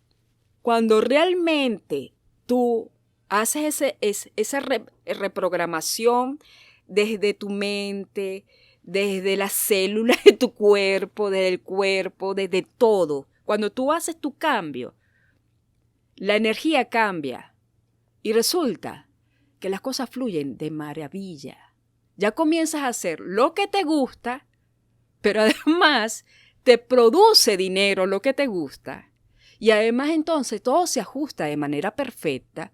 cuando realmente tú haces esa reprogramación desde tu mente, desde las células de tu cuerpo, desde el cuerpo, desde todo, cuando tú haces tu cambio, la energía cambia y resulta que las cosas fluyen de maravilla. Ya comienzas a hacer lo que te gusta, pero además te produce dinero lo que te gusta. Y además entonces todo se ajusta de manera perfecta,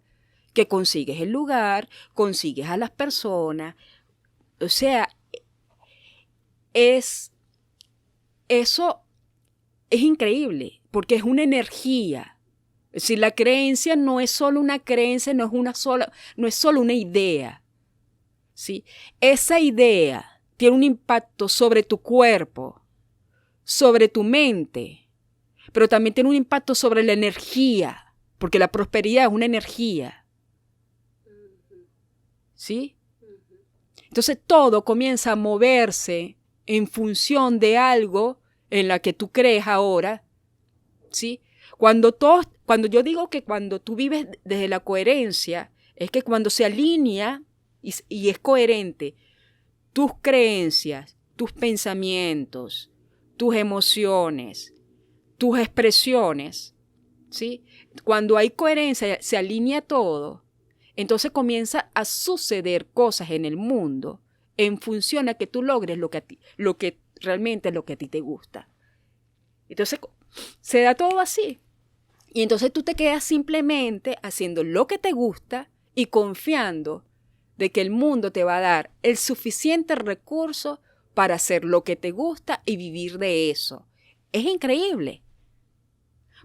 que consigues el lugar, consigues a las personas. O sea, eso es increíble, porque es una energía. Es decir, la creencia no es solo una creencia, no es solo una idea. ¿Sí? Esa idea tiene un impacto sobre tu cuerpo, sobre tu mente, pero también tiene un impacto sobre la energía, porque la prosperidad es una energía. ¿Sí? Entonces todo comienza a moverse en función de algo en la que tú crees ahora, ¿sí? Cuando yo digo que cuando tú vives desde la coherencia, es que cuando se alinea y es coherente tus creencias, tus pensamientos, tus emociones, tus expresiones, ¿sí? Cuando hay coherencia, se alinea todo, entonces comienza a suceder cosas en el mundo en función a que tú logres lo que realmente es lo que a ti te gusta. Entonces se da todo así. Y entonces tú te quedas simplemente haciendo lo que te gusta y confiando de que el mundo te va a dar el suficiente recurso para hacer lo que te gusta y vivir de eso. Es increíble.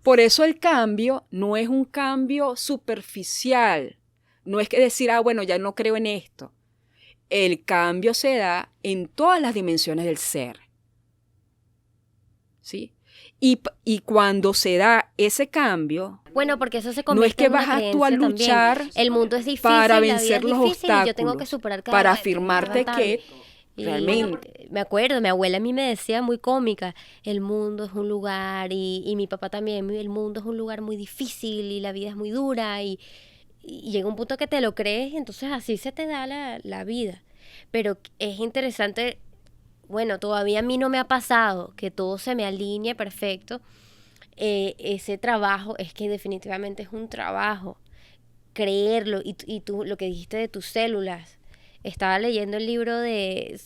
Por eso el cambio no es un cambio superficial. No es que decir, bueno, ya no creo en esto. El cambio se da en todas las dimensiones del ser. ¿Sí? Y cuando se da ese cambio, bueno, porque eso se no es convierte que en una vas tú a creencia luchar también. El mundo es difícil, para la vida vencer es los difícil y yo tengo que obstáculos, superar para cada afirmarte levantarme. que Y realmente... me acuerdo, mi abuela a mí me decía muy cómica, el mundo es un lugar, y mi papá también, el mundo es un lugar muy difícil y la vida es muy dura, y llega un punto que te lo crees y entonces así se te da la vida. Pero es interesante, bueno, todavía a mí no me ha pasado que todo se me alinee perfecto. Ese trabajo es que definitivamente es un trabajo, creerlo, y tú lo que dijiste de tus células. Estaba leyendo el libro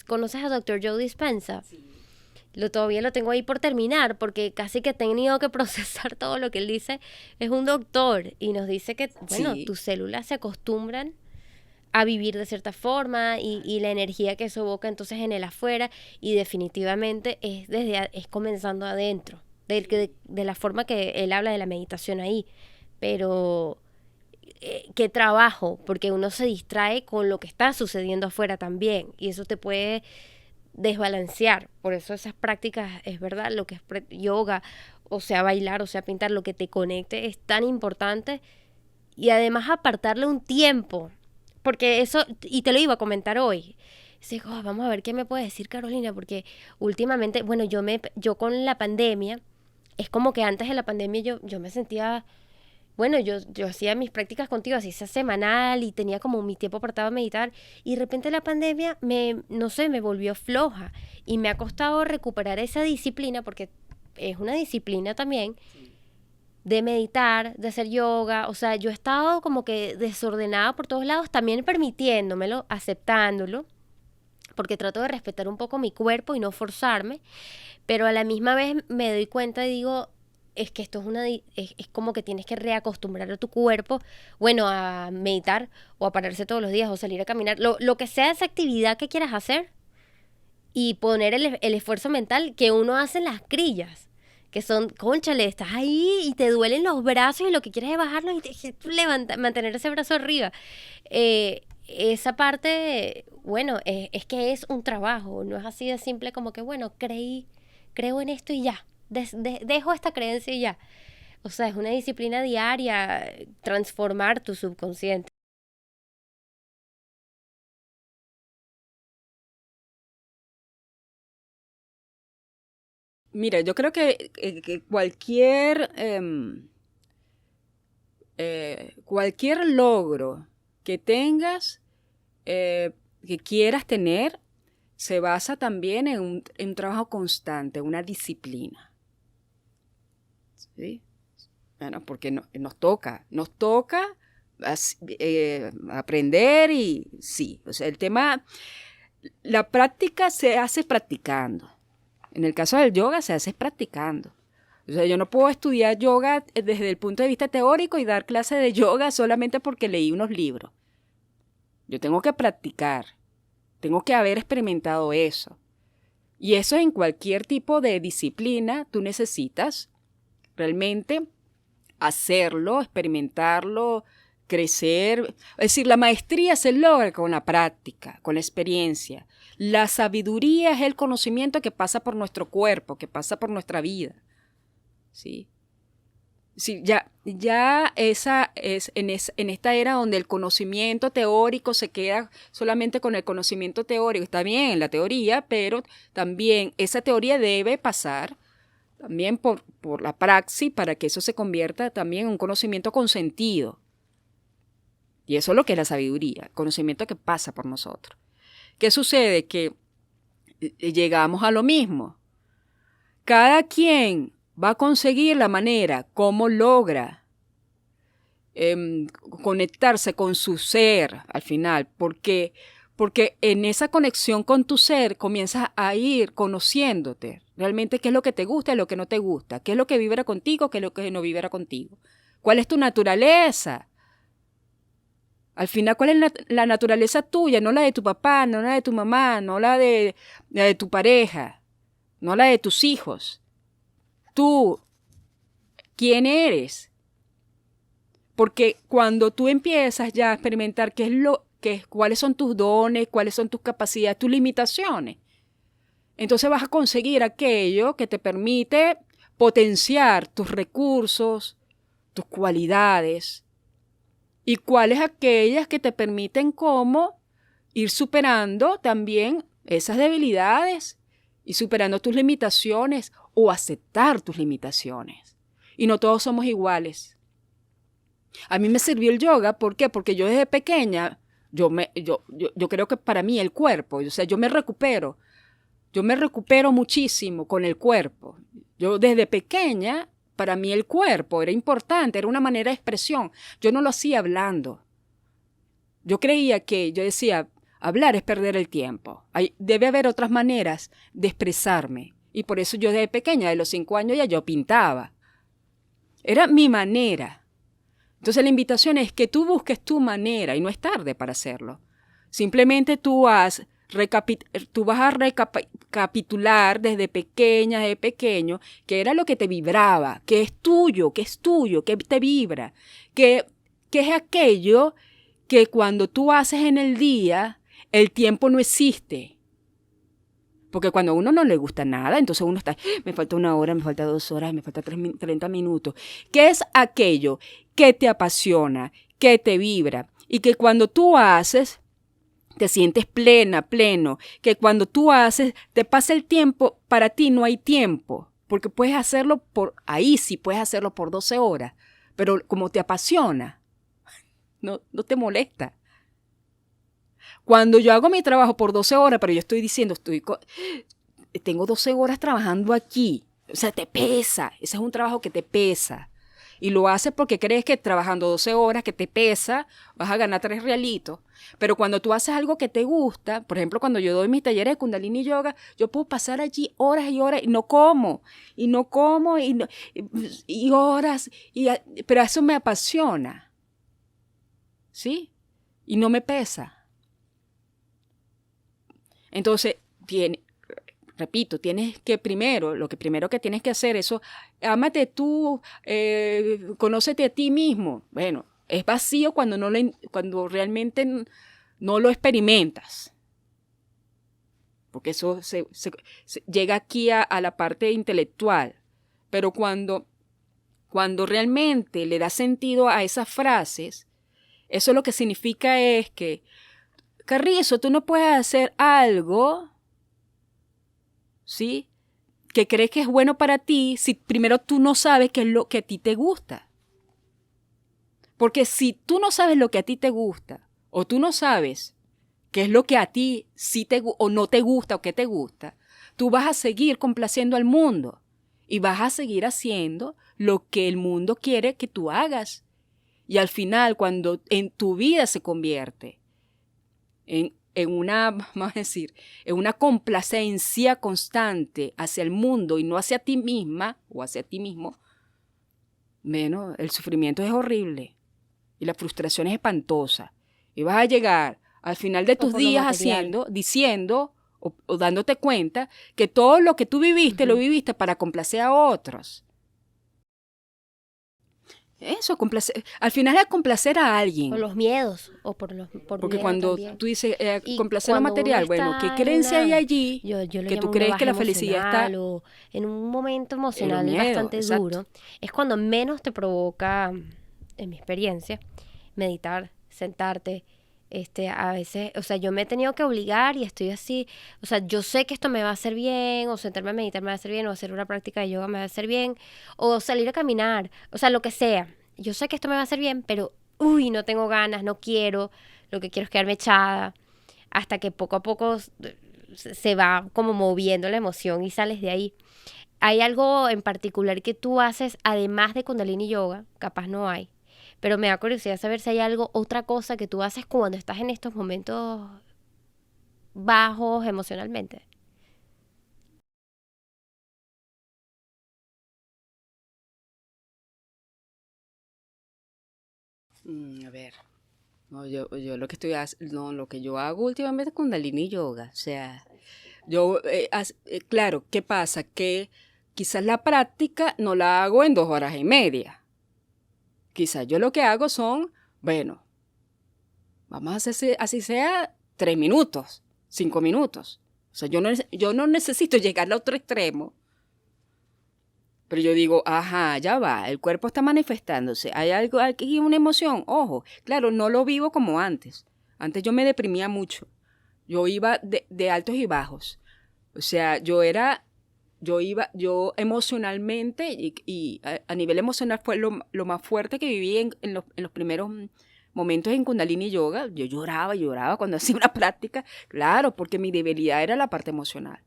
¿conoces a Dr. Joe Dispenza? Sí. Todavía lo tengo ahí por terminar porque casi que he tenido que procesar todo lo que él dice. Es un doctor y nos dice que, bueno, sí, tus células se acostumbran a vivir de cierta forma y la energía que eso evoca entonces en el afuera, y definitivamente es comenzando adentro, de la forma que él habla de la meditación ahí. Pero qué trabajo, porque uno se distrae con lo que está sucediendo afuera también, y eso te puede desbalancear. Por eso esas prácticas, es verdad, lo que es yoga, o sea bailar, o sea pintar, lo que te conecte es tan importante. Y además apartarle un tiempo, porque eso, y te lo iba a comentar hoy. Digo, vamos a ver qué me puede decir Carolina, porque últimamente, bueno, yo con la pandemia, es como que antes de la pandemia yo me sentía, bueno, yo hacía mis prácticas contigo, así sea semanal, y tenía como mi tiempo apartado a meditar, y de repente la pandemia no sé, me volvió floja, y me ha costado recuperar esa disciplina, porque es una disciplina también, de meditar, de hacer yoga. O sea, yo he estado como que desordenada por todos lados, también permitiéndomelo, aceptándolo, porque trato de respetar un poco mi cuerpo y no forzarme, pero a la misma vez me doy cuenta y digo, es que esto es como que tienes que reacostumbrar a tu cuerpo, bueno, a meditar o a pararse todos los días o salir a caminar, lo que sea esa actividad que quieras hacer, y poner el esfuerzo mental que uno hace en las grillas, que son, cónchale, estás ahí y te duelen los brazos y lo que quieres es bajarlos y mantener ese brazo arriba. Esa parte, bueno, es que es un trabajo, no es así de simple como que, bueno, creo en esto y ya, dejo esta creencia y ya. O sea, es una disciplina diaria, transformar tu subconsciente. Mira, yo creo que cualquier logro que tengas, que quieras tener, se basa también en un trabajo constante, una disciplina. ¿Sí? Bueno, porque nos toca aprender y sí, o sea, la práctica se hace practicando. En el caso del yoga se hace practicando. O sea, yo no puedo estudiar yoga desde el punto de vista teórico y dar clases de yoga solamente porque leí unos libros. Yo tengo que practicar, tengo que haber experimentado eso. Y eso en cualquier tipo de disciplina tú necesitas realmente hacerlo, experimentarlo, crecer. Es decir, la maestría se logra con la práctica, con la experiencia. La sabiduría es el conocimiento que pasa por nuestro cuerpo, que pasa por nuestra vida. ¿Sí? Sí, ya esa es en esta era donde el conocimiento teórico se queda solamente con el conocimiento teórico. Está bien la teoría, pero también esa teoría debe pasar también por la praxis para que eso se convierta también en un conocimiento con sentido. Y eso es lo que es la sabiduría, conocimiento que pasa por nosotros. ¿Qué sucede? Que llegamos a lo mismo. Cada quien va a conseguir la manera como logra conectarse con su ser al final, porque en esa conexión con tu ser comienzas a ir conociéndote realmente qué es lo que te gusta y lo que no te gusta, qué es lo que vibra contigo, qué es lo que no vibra contigo, cuál es tu naturaleza. Al final, ¿cuál es la naturaleza tuya? No la de tu papá, no la de tu mamá, no la de tu pareja, no la de tus hijos. Tú, ¿quién eres? Porque cuando tú empiezas ya a experimentar cuáles son tus dones, cuáles son tus capacidades, tus limitaciones, entonces vas a conseguir aquello que te permite potenciar tus recursos, tus cualidades, y cuáles aquellas que te permiten cómo ir superando también esas debilidades y superando tus limitaciones o aceptar tus limitaciones. Y no todos somos iguales. A mí me sirvió el yoga, ¿por qué? Porque yo desde pequeña, yo creo que para mí el cuerpo, o sea, yo me recupero muchísimo con el cuerpo. Yo desde pequeña, para mí el cuerpo era importante, era una manera de expresión. Yo no lo hacía hablando. Yo decía, hablar es perder el tiempo. Debe haber otras maneras de expresarme. Y por eso yo desde pequeña, de los 5 años ya yo pintaba. Era mi manera. Entonces la invitación es que tú busques tu manera y no es tarde para hacerlo. Simplemente tú vas a recapitular desde pequeño, qué era lo que te vibraba, qué es tuyo, qué te vibra, qué es aquello que cuando tú haces en el día, el tiempo no existe. Porque cuando a uno no le gusta nada, entonces uno está, me falta 1 hora, me falta 2 horas, me falta 30 minutos. ¿Qué es aquello que te apasiona, que te vibra? Y que cuando tú haces, te sientes pleno, que cuando tú haces, te pasa el tiempo, para ti no hay tiempo, porque puedes hacerlo sí puedes hacerlo por 12 horas, pero como te apasiona, no te molesta. Cuando yo hago mi trabajo por 12 horas, pero yo estoy diciendo, tengo 12 horas trabajando aquí, o sea, te pesa, ese es un trabajo que te pesa. Y lo haces porque crees que trabajando 12 horas que te pesa, vas a ganar 3 realitos. Pero cuando tú haces algo que te gusta, por ejemplo, cuando yo doy mis talleres de Kundalini Yoga, yo puedo pasar allí horas y horas y no como, y horas, pero eso me apasiona, ¿sí? Y no me pesa. Entonces, repito, lo que primero que tienes que hacer, ámate tú, conócete a ti mismo. Bueno, es vacío cuando realmente no lo experimentas. Porque eso se llega aquí a la parte intelectual. Pero cuando realmente le da sentido a esas frases, eso lo que significa es que, Carrizo, tú no puedes hacer algo, ¿sí?, que crees que es bueno para ti si primero tú no sabes qué es lo que a ti te gusta? Porque si tú no sabes lo que a ti te gusta, o tú no sabes qué es lo que a ti sí o no te gusta o qué te gusta, tú vas a seguir complaciendo al mundo y vas a seguir haciendo lo que el mundo quiere que tú hagas. Y al final, cuando en tu vida se convierte en una, vamos a decir, en una complacencia constante hacia el mundo y no hacia ti misma o hacia ti mismo, bueno, el sufrimiento es horrible y la frustración es espantosa. Y vas a llegar al final de tus días diciendo o dándote cuenta que todo lo que tú viviste, lo viviste para complacer a otros. Eso, al final es complacer a alguien. Por los miedos o por porque miedo cuando también. tú dices complacer lo material, bueno, ¿qué creencia hay allí yo que tú crees que la felicidad está? O en un momento emocional miedo, bastante exacto. duro, es cuando menos te provoca, en mi experiencia, meditar, sentarte. A veces, o sea, yo me he tenido que obligar y estoy así, o sea, yo sé que esto me va a hacer bien, o sentarme a meditar me va a hacer bien, o hacer una práctica de yoga me va a hacer bien, o salir a caminar, o sea, lo que sea. Yo sé que esto me va a hacer bien, pero, no tengo ganas, no quiero, lo que quiero es quedarme echada, hasta que poco a poco se va como moviendo la emoción y sales de ahí. ¿Hay algo en particular que tú haces, además de Kundalini Yoga? Capaz no hay. Pero me da curiosidad saber si hay otra cosa que tú haces cuando estás en estos momentos bajos emocionalmente. A ver, no, yo lo que lo que yo hago últimamente es Kundalini Yoga. O sea, claro, ¿qué pasa? Que quizás la práctica no la hago en 2 horas y media. Quizás yo lo que hago son, bueno, vamos a hacer así sea 3 minutos, 5 minutos. O sea, yo no necesito llegar al otro extremo. Pero yo digo, ajá, ya va, el cuerpo está manifestándose, hay algo aquí, una emoción, ojo, claro, no lo vivo como antes. Antes yo me deprimía mucho. Yo iba de altos y bajos. O sea, yo emocionalmente y a nivel emocional fue lo más fuerte que viví en los primeros momentos en Kundalini Yoga. Yo lloraba cuando hacía una práctica, claro, porque mi debilidad era la parte emocional.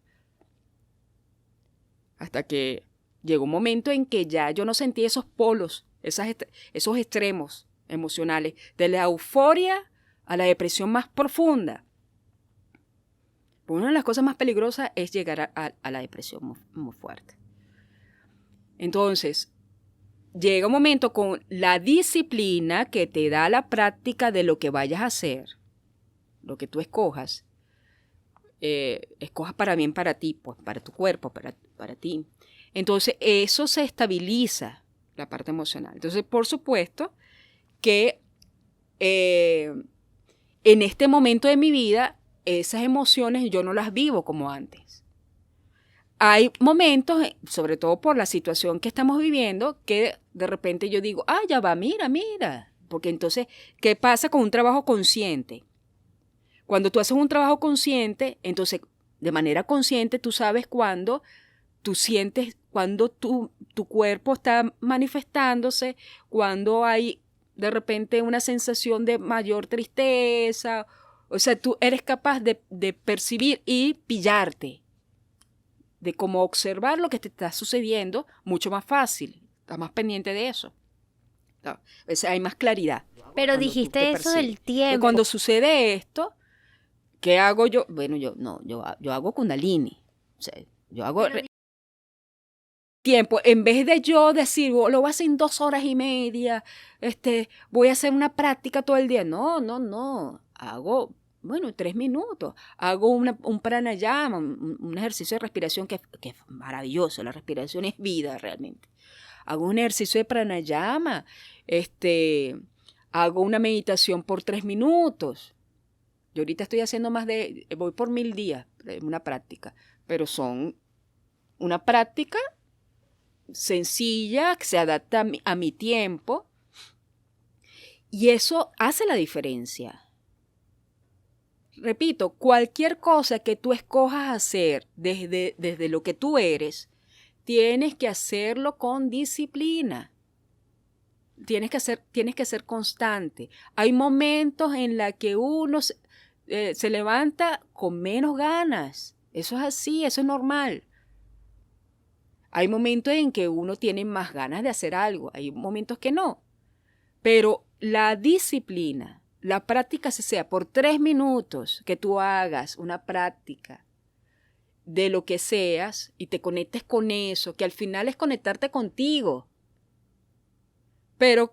Hasta que llegó un momento en que ya yo no sentía esos polos, esos extremos emocionales, de la euforia a la depresión más profunda. Una de las cosas más peligrosas es llegar a la depresión muy, muy fuerte. Entonces, llega un momento con la disciplina que te da la práctica de lo que vayas a hacer, lo que tú escojas, escojas para bien para ti, pues para tu cuerpo, para ti. Entonces, eso se estabiliza, la parte emocional. Entonces, por supuesto que en este momento de mi vida, esas emociones yo no las vivo como antes. Hay momentos, sobre todo por la situación que estamos viviendo, que de repente yo digo, ya va, mira. Porque entonces, ¿qué pasa con un trabajo consciente? Cuando tú haces un trabajo consciente, entonces, de manera consciente, tú sabes cuándo tú sientes, cuando tu cuerpo está manifestándose, cuando hay de repente una sensación de mayor tristeza. O sea, tú eres capaz de percibir y pillarte, de cómo observar lo que te está sucediendo mucho más fácil. Estás más pendiente de eso. ¿No? O sea, hay más claridad. Pero dijiste eso del tiempo. Cuando sucede esto, ¿qué hago yo? Bueno, yo hago Kundalini. O sea, yo hago tiempo. En vez de yo decir, lo voy a hacer en 2 horas y media, voy a hacer una práctica todo el día. No. Hago, 3 minutos. Hago un pranayama, un ejercicio de respiración que es maravilloso. La respiración es vida realmente. Hago un ejercicio de pranayama. Hago una meditación por 3 minutos. Yo ahorita estoy haciendo voy por 1000 días, una práctica. Pero son una práctica sencilla, que se adapta a mi tiempo, y eso hace la diferencia. Repito, cualquier cosa que tú escojas hacer desde lo que tú eres, tienes que hacerlo con disciplina. Tienes que ser constante. Hay momentos en los que uno se levanta con menos ganas. Eso es así, eso es normal. Hay momentos en que uno tiene más ganas de hacer algo, hay momentos que no. Pero la disciplina, la práctica, se sea por 3 minutos que tú hagas una práctica de lo que seas y te conectes con eso, que al final es conectarte contigo, pero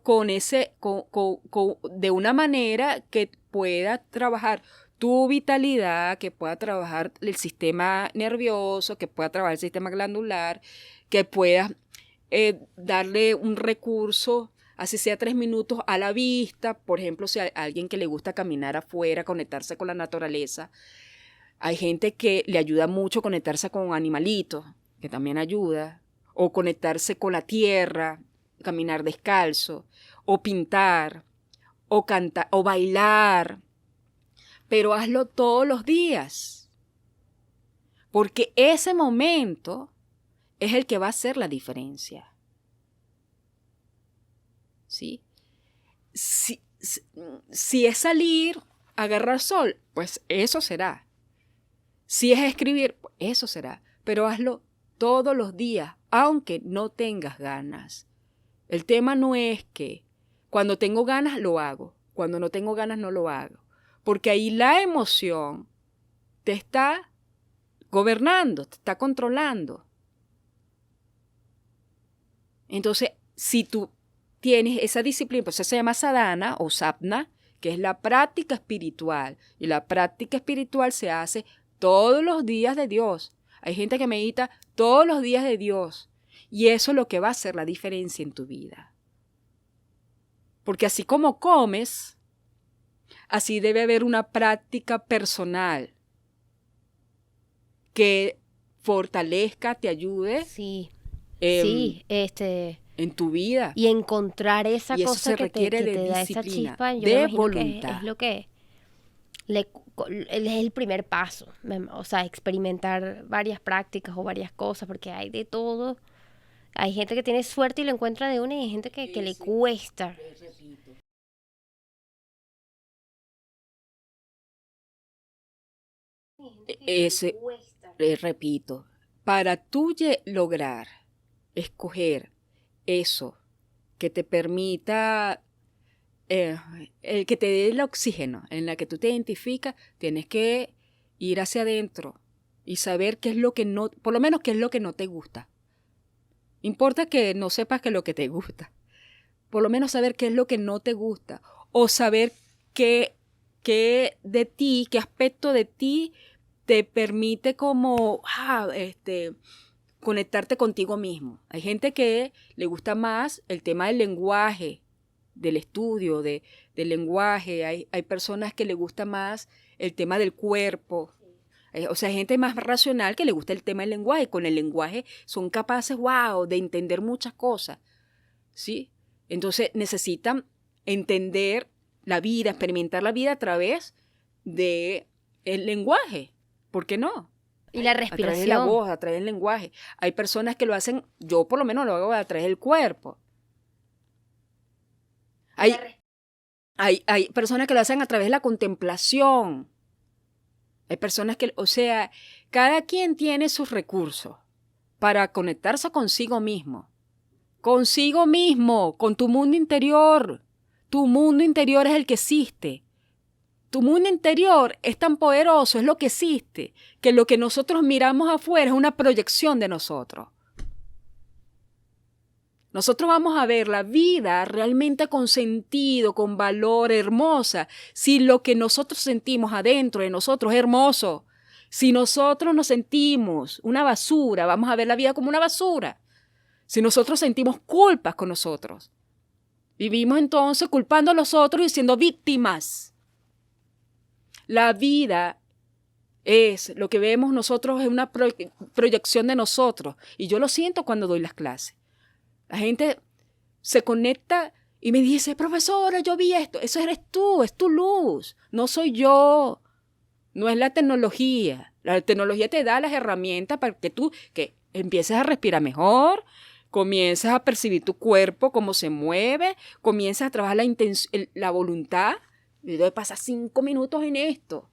de una manera que pueda trabajar tu vitalidad, que pueda trabajar el sistema nervioso, que pueda trabajar el sistema glandular, que puedas darle un recurso, así sea 3 minutos a la vista. Por ejemplo, si hay alguien que le gusta caminar afuera, conectarse con la naturaleza. Hay gente que le ayuda mucho conectarse con animalitos, que también ayuda, o conectarse con la tierra, caminar descalzo, o pintar, o cantar, o bailar. Pero hazlo todos los días, porque ese momento es el que va a hacer la diferencia. ¿Sí? Si es salir, agarrar sol, pues eso será. Si es escribir, pues eso será. Pero hazlo todos los días, aunque no tengas ganas. El tema no es que cuando tengo ganas lo hago, cuando no tengo ganas no lo hago. Porque ahí la emoción te está gobernando, te está controlando. Entonces, si tú tienes esa disciplina, pues eso se llama sadhana o sapna, que es la práctica espiritual. Y la práctica espiritual se hace todos los días de Dios. Hay gente que medita todos los días de Dios. Y eso es lo que va a hacer la diferencia en tu vida. Porque así como comes, así debe haber una práctica personal que fortalezca, te ayude. Sí, sí, en tu vida. Y encontrar esa cosa se requiere que de te da esa chispa, yo de me imagino voluntad. Que es lo que es el primer paso. O sea, experimentar varias prácticas o varias cosas, porque hay de todo. Hay gente que tiene suerte y lo encuentra de una, y hay gente que le cuesta. Repito, para tú lograr escoger eso que te permita, el que te dé el oxígeno en la que tú te identificas, tienes que ir hacia adentro y saber qué es lo que no, por lo menos qué es lo que no te gusta. Importa que no sepas qué es lo que te gusta, por lo menos saber qué es lo que no te gusta, o saber qué de ti, qué aspecto de ti te permite como conectarte contigo mismo. Hay gente que le gusta más el tema del lenguaje, del estudio, del lenguaje. Hay personas que le gusta más el tema del cuerpo. O sea, hay gente más racional que le gusta el tema del lenguaje. Con el lenguaje son capaces, de entender muchas cosas. ¿Sí? Entonces necesitan entender la vida, experimentar la vida a través del lenguaje. ¿Por qué no? Y la respiración. A través de la voz, a través del lenguaje. Hay personas que lo hacen, yo por lo menos lo hago a través del cuerpo. Hay personas que lo hacen a través de la contemplación. Hay personas que, o sea, cada quien tiene sus recursos para conectarse consigo mismo. Consigo mismo, con tu mundo interior. Tu mundo interior es el que existe. Tu mundo interior es tan poderoso, es lo que existe, que lo que nosotros miramos afuera es una proyección de nosotros. Nosotros vamos a ver la vida realmente con sentido, con valor, hermosa, si lo que nosotros sentimos adentro de nosotros es hermoso. Si nosotros nos sentimos una basura, vamos a ver la vida como una basura. Si nosotros sentimos culpas con nosotros, vivimos entonces culpando a los otros y siendo víctimas. La vida es, lo que vemos nosotros es una proyección de nosotros. Y yo lo siento cuando doy las clases. La gente se conecta y me dice, profesora, yo vi esto. Eso eres tú, es tu luz. No soy yo. No es la tecnología. La tecnología te da las herramientas para que tú, que empiezas a respirar mejor, comienzas a percibir tu cuerpo, cómo se mueve, comienzas a trabajar la voluntad. Y entonces pasas 5 minutos en esto,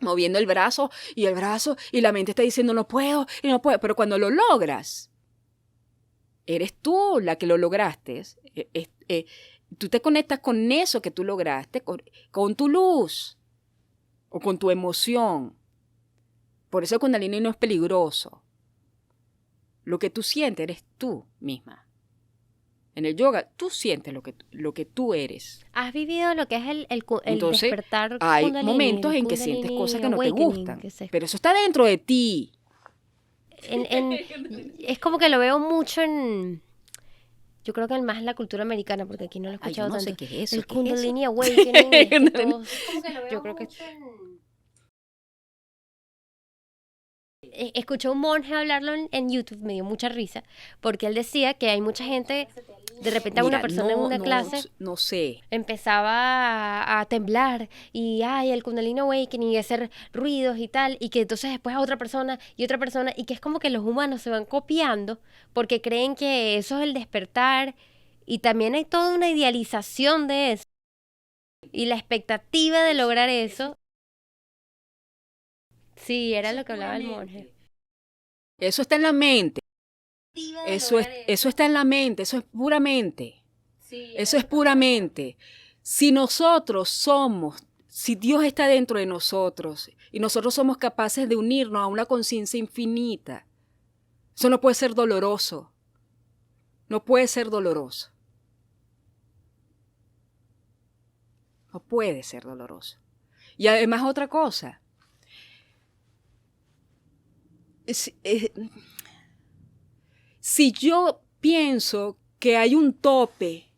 moviendo el brazo, y la mente está diciendo no puedo, y no puedo. Pero cuando lo logras, eres tú la que lo lograste. Tú te conectas con eso que tú lograste, con tu luz o con tu emoción. Por eso el Kundalini no es peligroso. Lo que tú sientes eres tú misma. En el yoga, tú sientes lo que tú eres. ¿Has vivido lo que es el Entonces, despertar hay Kundalini, momentos en que Kundalini sientes cosas que no te awakening, gustan. que se- Pero eso está dentro de ti. Es como que lo veo mucho en... Yo creo que más en la cultura americana, porque aquí no lo he Ay, yo escuchado no sé tanto. qué es eso. El ¿qué es eso? Kundalini Awakening. Es que todos- yo creo que escuché a un monje hablarlo en YouTube, me dio mucha risa, porque él decía que hay mucha gente, de repente a una Mira, persona en una clase no sé. empezaba a temblar y ay, el Kundalini Awakening y hacer ruidos y tal, y que entonces después a otra persona, y que es como que los humanos se van copiando porque creen que eso es el despertar, y también hay toda una idealización de eso y la expectativa de lograr eso. Sí, era lo que hablaba el monje. Eso está en la mente. Eso está en la mente. Eso es pura mente. Eso es puramente. Si Dios está dentro de nosotros y nosotros somos capaces de unirnos a una conciencia infinita, eso no puede ser doloroso. No puede ser doloroso. No puede ser doloroso. Y además otra cosa. Si yo pienso que hay un tope,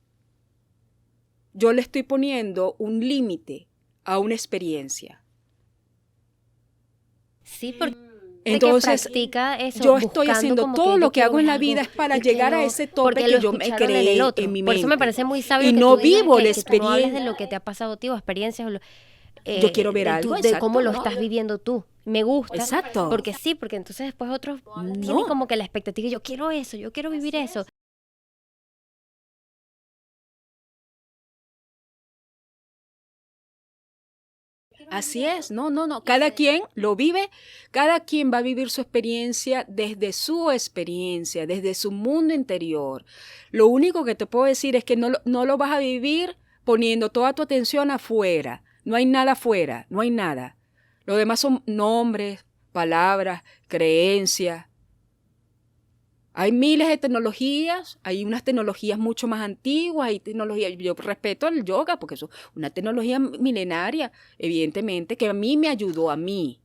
yo le estoy poniendo un límite a una experiencia. Sí, porque entonces practica eso, yo estoy haciendo como todo que lo yo que hago quiero en la algo vida es para y llegar a quiero- ese tope porque que lo yo me escucharon en el creé otro. en mi Por eso me mente. parece muy sabio Y que no tú digas vivo la que tú no hables de experiencia. lo que te ha pasado a ti o experiencias o Yo quiero ver de, algo, de cómo exacto, lo ¿no? estás viviendo tú. Me gusta. Exacto. Porque sí, porque entonces después otros tienen No. como que la expectativa, yo quiero eso, yo quiero vivir eso. Así es, no. Cada quien lo vive, cada quien va a vivir su experiencia, desde su mundo interior. Lo único que te puedo decir es que no lo vas a vivir poniendo toda tu atención afuera. No hay nada afuera, no hay nada. Lo demás son nombres, palabras, creencias. Hay miles de tecnologías, hay unas tecnologías mucho más antiguas, hay tecnologías, yo respeto el yoga porque es una tecnología milenaria, evidentemente, que a mí me ayudó a mí.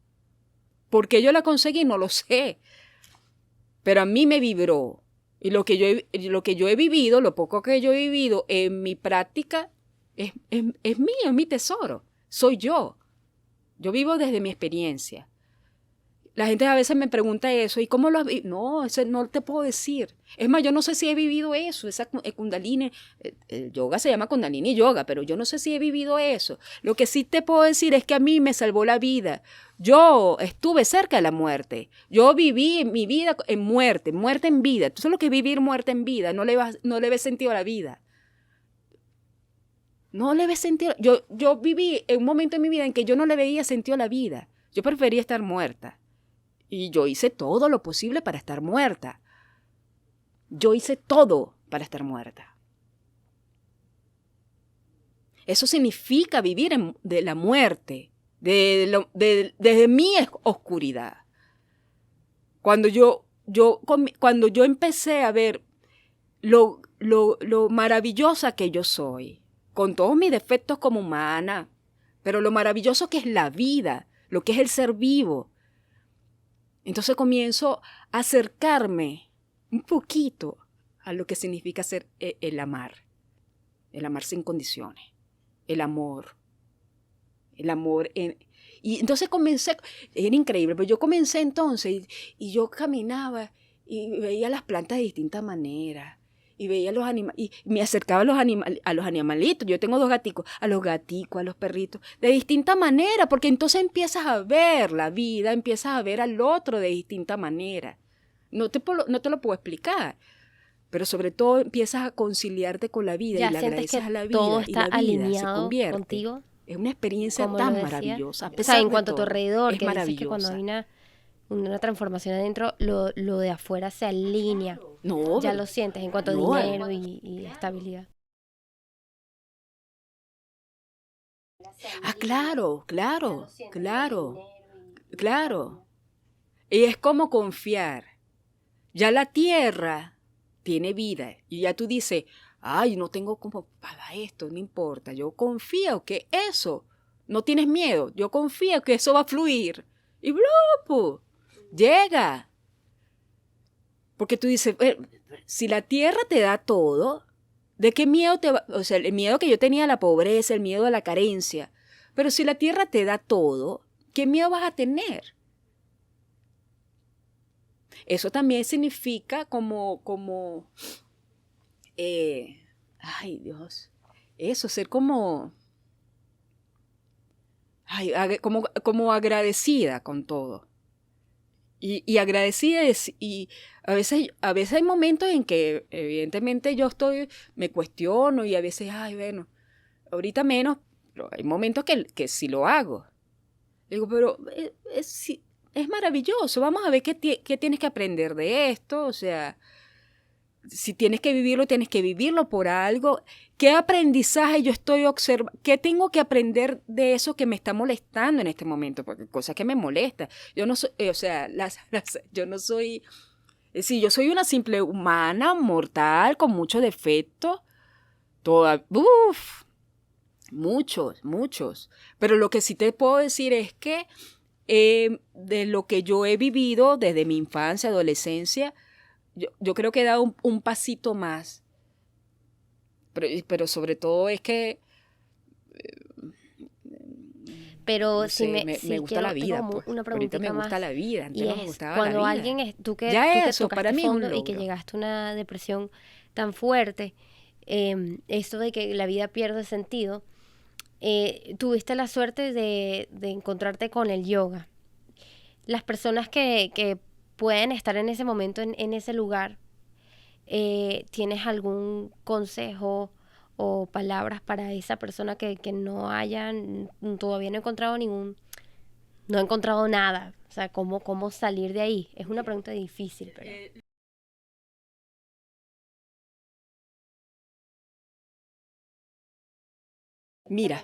¿Por qué yo la conseguí? No lo sé, pero a mí me vibró. Y lo que yo he vivido, lo poco que yo he vivido en mi práctica, es mío, es mi tesoro, soy yo. Yo vivo desde mi experiencia. La gente a veces me pregunta eso, ¿y cómo lo has vivido? No, eso no te puedo decir. Es más, yo no sé si he vivido eso, esa Kundalini, el yoga se llama Kundalini Yoga, pero yo no sé si he vivido eso. Lo que sí te puedo decir es que a mí me salvó la vida. Yo estuve cerca de la muerte. Yo viví mi vida en muerte en vida. Tú sabes lo que es vivir muerte en vida, no le ves sentido a la vida. No le ves sentido. Yo viví en un momento en mi vida en que yo no le veía sentido a la vida. Yo prefería estar muerta. Y yo hice todo lo posible para estar muerta. Yo hice todo para estar muerta. Eso significa vivir de la muerte, desde mi oscuridad. Cuando yo empecé a ver lo maravillosa que yo soy, con todos mis defectos como humana, pero lo maravilloso que es la vida, lo que es el ser vivo, entonces comienzo a acercarme un poquito a lo que significa ser el amar sin condiciones, el amor. Y entonces comencé, era increíble, pero yo comencé entonces y yo caminaba y veía las plantas de distintas maneras. Y veía los animales, y me acercaba a los animalitos. Yo tengo 2 gaticos, a los perritos, de distinta manera, porque entonces empiezas a ver la vida, empiezas a ver al otro de distinta manera. no te lo puedo explicar. Pero sobre todo empiezas a conciliarte con la vida Ya y le sientes agradeces que a la vida todo y está la vida se alineado convierte. contigo, Es una experiencia como tan lo decía. maravillosa. A O sea, pesar en de cuanto a tu todo, alrededor, es que dices que cuando maravillosa. hay una transformación adentro, lo de afuera se alinea. No, Ya lo sientes en cuanto a no, dinero y estabilidad. claro. Y es como confiar. Ya la tierra tiene vida y ya tú dices, ay, no tengo como para esto, no importa. Yo confío que eso, no tienes miedo, yo confío que eso va a fluir. Y ¡blupu! Llega. Porque tú dices, si la tierra te da todo, ¿de qué miedo te va? O sea, el miedo que yo tenía a la pobreza, el miedo a la carencia. Pero si la tierra te da todo, ¿qué miedo vas a tener? Eso también significa ay Dios, eso, ser como agradecida con todo. Y agradecida y a veces hay momentos en que evidentemente me cuestiono y a veces, ay, bueno, ahorita menos, pero hay momentos que sí lo hago. Digo, pero es maravilloso, vamos a ver qué tienes que aprender de esto, o sea, si tienes que vivirlo por algo. ¿Qué aprendizaje yo estoy observando? ¿Qué tengo que aprender de eso que me está molestando en este momento? Porque cosas que me molestan. Yo no soy, o sea, yo no soy, sí, yo soy una simple humana, mortal, con muchos defectos. Muchos. Pero lo que sí te puedo decir es que de lo que yo he vivido desde mi infancia, adolescencia, yo creo que he dado un pasito más. Pero sobre todo es que Pero no si sé, me me si gusta quiero, la tengo vida, pues. una Ahorita me preguntita gusta más, la vida, antes y no me es gustaba la cuando vida. alguien tú que Ya eso, para tocaste mí es un fondo y que logro. llegaste a una depresión tan fuerte, esto de que la vida pierde sentido, tuviste la suerte de encontrarte con el yoga. Las personas que pueden estar en ese momento, en ese lugar, ¿tienes algún consejo o palabras para esa persona que no hayan, todavía no ha encontrado no ha encontrado nada? O sea, ¿cómo salir de ahí? Es una pregunta difícil, pero... Mira,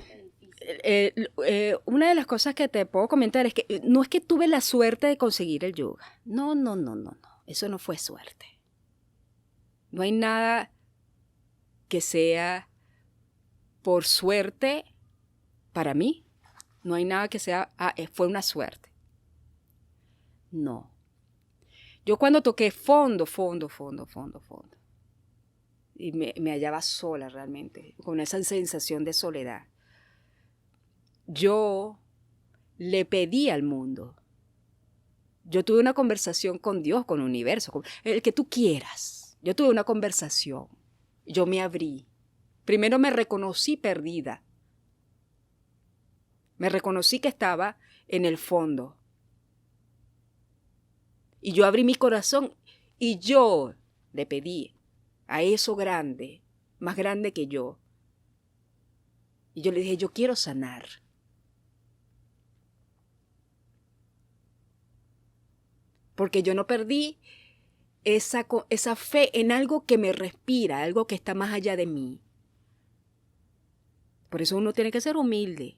una de las cosas que te puedo comentar es que no es que tuve la suerte de conseguir el yoga. No. Eso no fue suerte. No hay nada que sea por suerte para mí. No hay nada que sea, fue una suerte. No. Yo cuando toqué fondo, y me hallaba sola realmente, con esa sensación de soledad, yo le pedí al mundo. Yo tuve una conversación con Dios, con el universo, con el que tú quieras. Yo tuve una conversación. Yo me abrí. Primero me reconocí perdida. Me reconocí que estaba en el fondo. Y yo abrí mi corazón y yo le pedí a eso grande, más grande que yo. Y yo le dije, yo quiero sanar. Porque yo no perdí esa fe en algo que me respira, algo que está más allá de mí. Por eso uno tiene que ser humilde.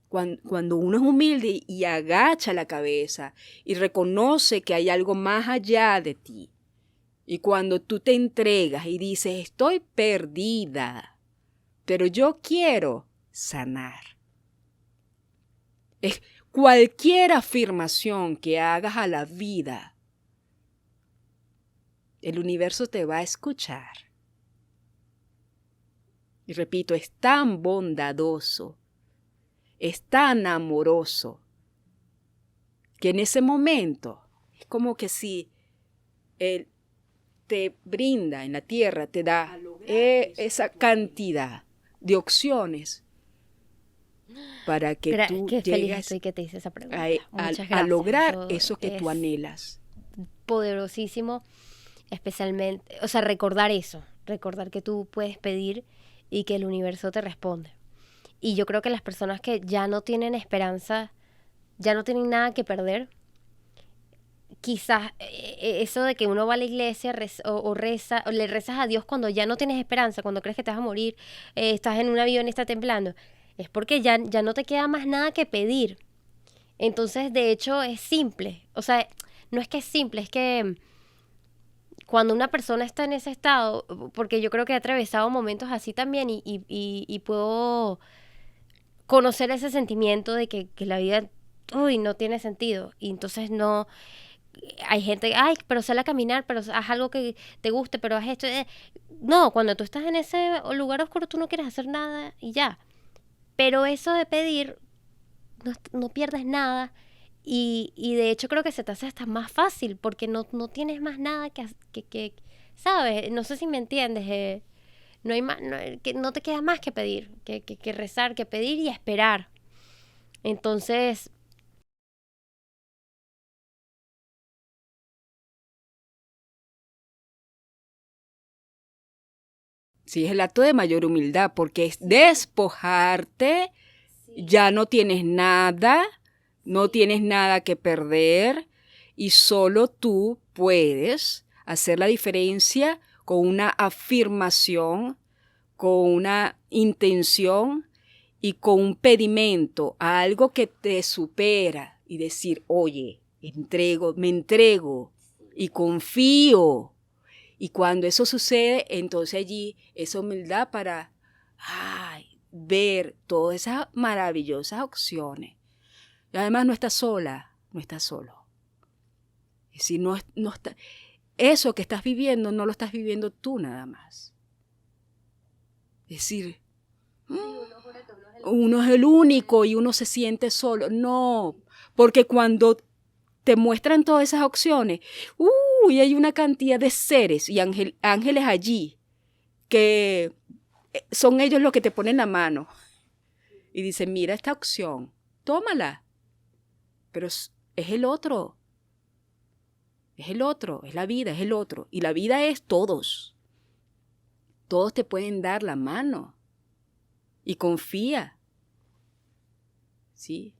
Cuando uno es humilde y agacha la cabeza y reconoce que hay algo más allá de ti, y cuando tú te entregas y dices, estoy perdida, pero yo quiero sanar. Es cualquier afirmación que hagas a la vida, el universo te va a escuchar. Y repito, es tan bondadoso, es tan amoroso, que en ese momento es como que si Él te brinda en la tierra, te da esa cantidad de opciones para que tú Qué feliz llegues estoy que te hice esa pregunta. a Muchas gracias. lograr eso que tú anhelas. poderosísimo, especialmente, o sea, recordar eso, recordar que tú puedes pedir y que el universo te responde. Y yo creo que las personas que ya no tienen esperanza, ya no tienen nada que perder, quizás eso de que uno va a la iglesia o reza, o le rezas a Dios cuando ya no tienes esperanza, cuando crees que te vas a morir, estás en un avión y está temblando, es porque ya no te queda más nada que pedir. Entonces, de hecho, es simple. O sea, no es que es simple, es que cuando una persona está en ese estado, porque yo creo que he atravesado momentos así también y puedo conocer ese sentimiento de que la vida, no tiene sentido. Y entonces no, hay gente, ay, pero sal a caminar, pero haz algo que te guste, pero haz esto. No, cuando tú estás en ese lugar oscuro, tú no quieres hacer nada y ya. Pero eso de pedir, no pierdes nada. Y de hecho creo que se te hace hasta más fácil porque no tienes más nada que ¿sabes? No sé si me entiendes. No hay más, que no te queda más que pedir, que rezar, que pedir y esperar. Entonces, Sí, es el acto de mayor humildad, porque es despojarte, ya no tienes nada, no tienes nada que perder y solo tú puedes hacer la diferencia con una afirmación, con una intención y con un pedimento a algo que te supera y decir, oye, me entrego y confío. Y cuando eso sucede, entonces allí esa humildad para ver todas esas maravillosas opciones. Y además no estás sola, no estás solo. Es decir, no está, eso que estás viviendo no lo estás viviendo tú nada más. Es decir, uno es el único y uno se siente solo. No, porque cuando te muestran todas esas opciones, y hay una cantidad de seres y ángeles allí que son ellos los que te ponen la mano y dicen, mira esta opción, tómala. Pero es el otro. Es el otro, es la vida, es el otro. Y la vida es todos. Todos te pueden dar la mano. Y confía. ¿Sí?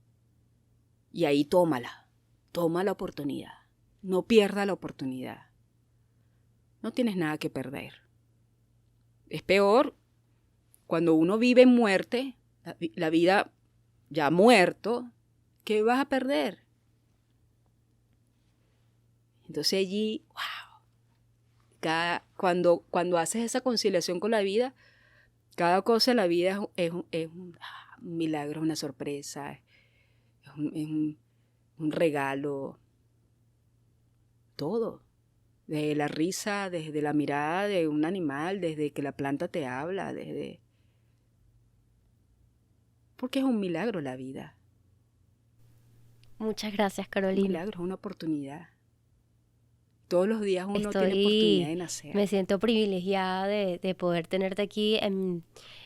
Y ahí tómala. Toma la oportunidad. No pierda la oportunidad. No tienes nada que perder. Es peor cuando uno vive en muerte, la vida ya muerto, ¿qué vas a perder? Entonces allí, cuando haces esa conciliación con la vida, cada cosa en la vida es un milagro, es una sorpresa, es un regalo, todo. Desde la risa, desde la mirada de un animal, desde que la planta te habla, porque es un milagro la vida. muchas gracias, Carolina. Un milagro, es una oportunidad. Todos los días uno tiene oportunidad de nacer. Me siento privilegiada de poder tenerte aquí en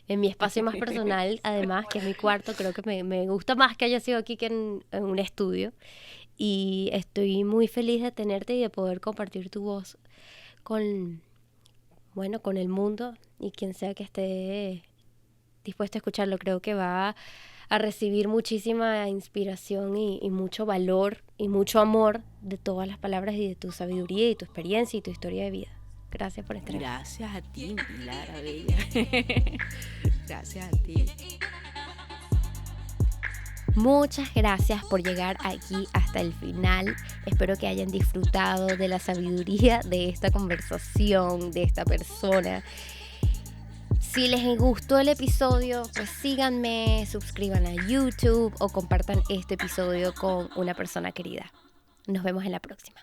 mi espacio más personal, además, que es mi cuarto. Creo que me gusta más que haya sido aquí que en un estudio. Y estoy muy feliz de tenerte y de poder compartir tu voz con el mundo y quien sea que esté dispuesto a escucharlo. Creo que va a recibir muchísima inspiración y mucho valor y mucho amor de todas las palabras y de tu sabiduría y tu experiencia y tu historia de vida. Gracias por estar aquí. Gracias a ti, Lara Bella. Gracias a ti. Muchas gracias por llegar aquí hasta el final. Espero que hayan disfrutado de la sabiduría de esta conversación, de esta persona. Si les gustó el episodio, pues síganme, suscriban a YouTube o compartan este episodio con una persona querida. Nos vemos en la próxima.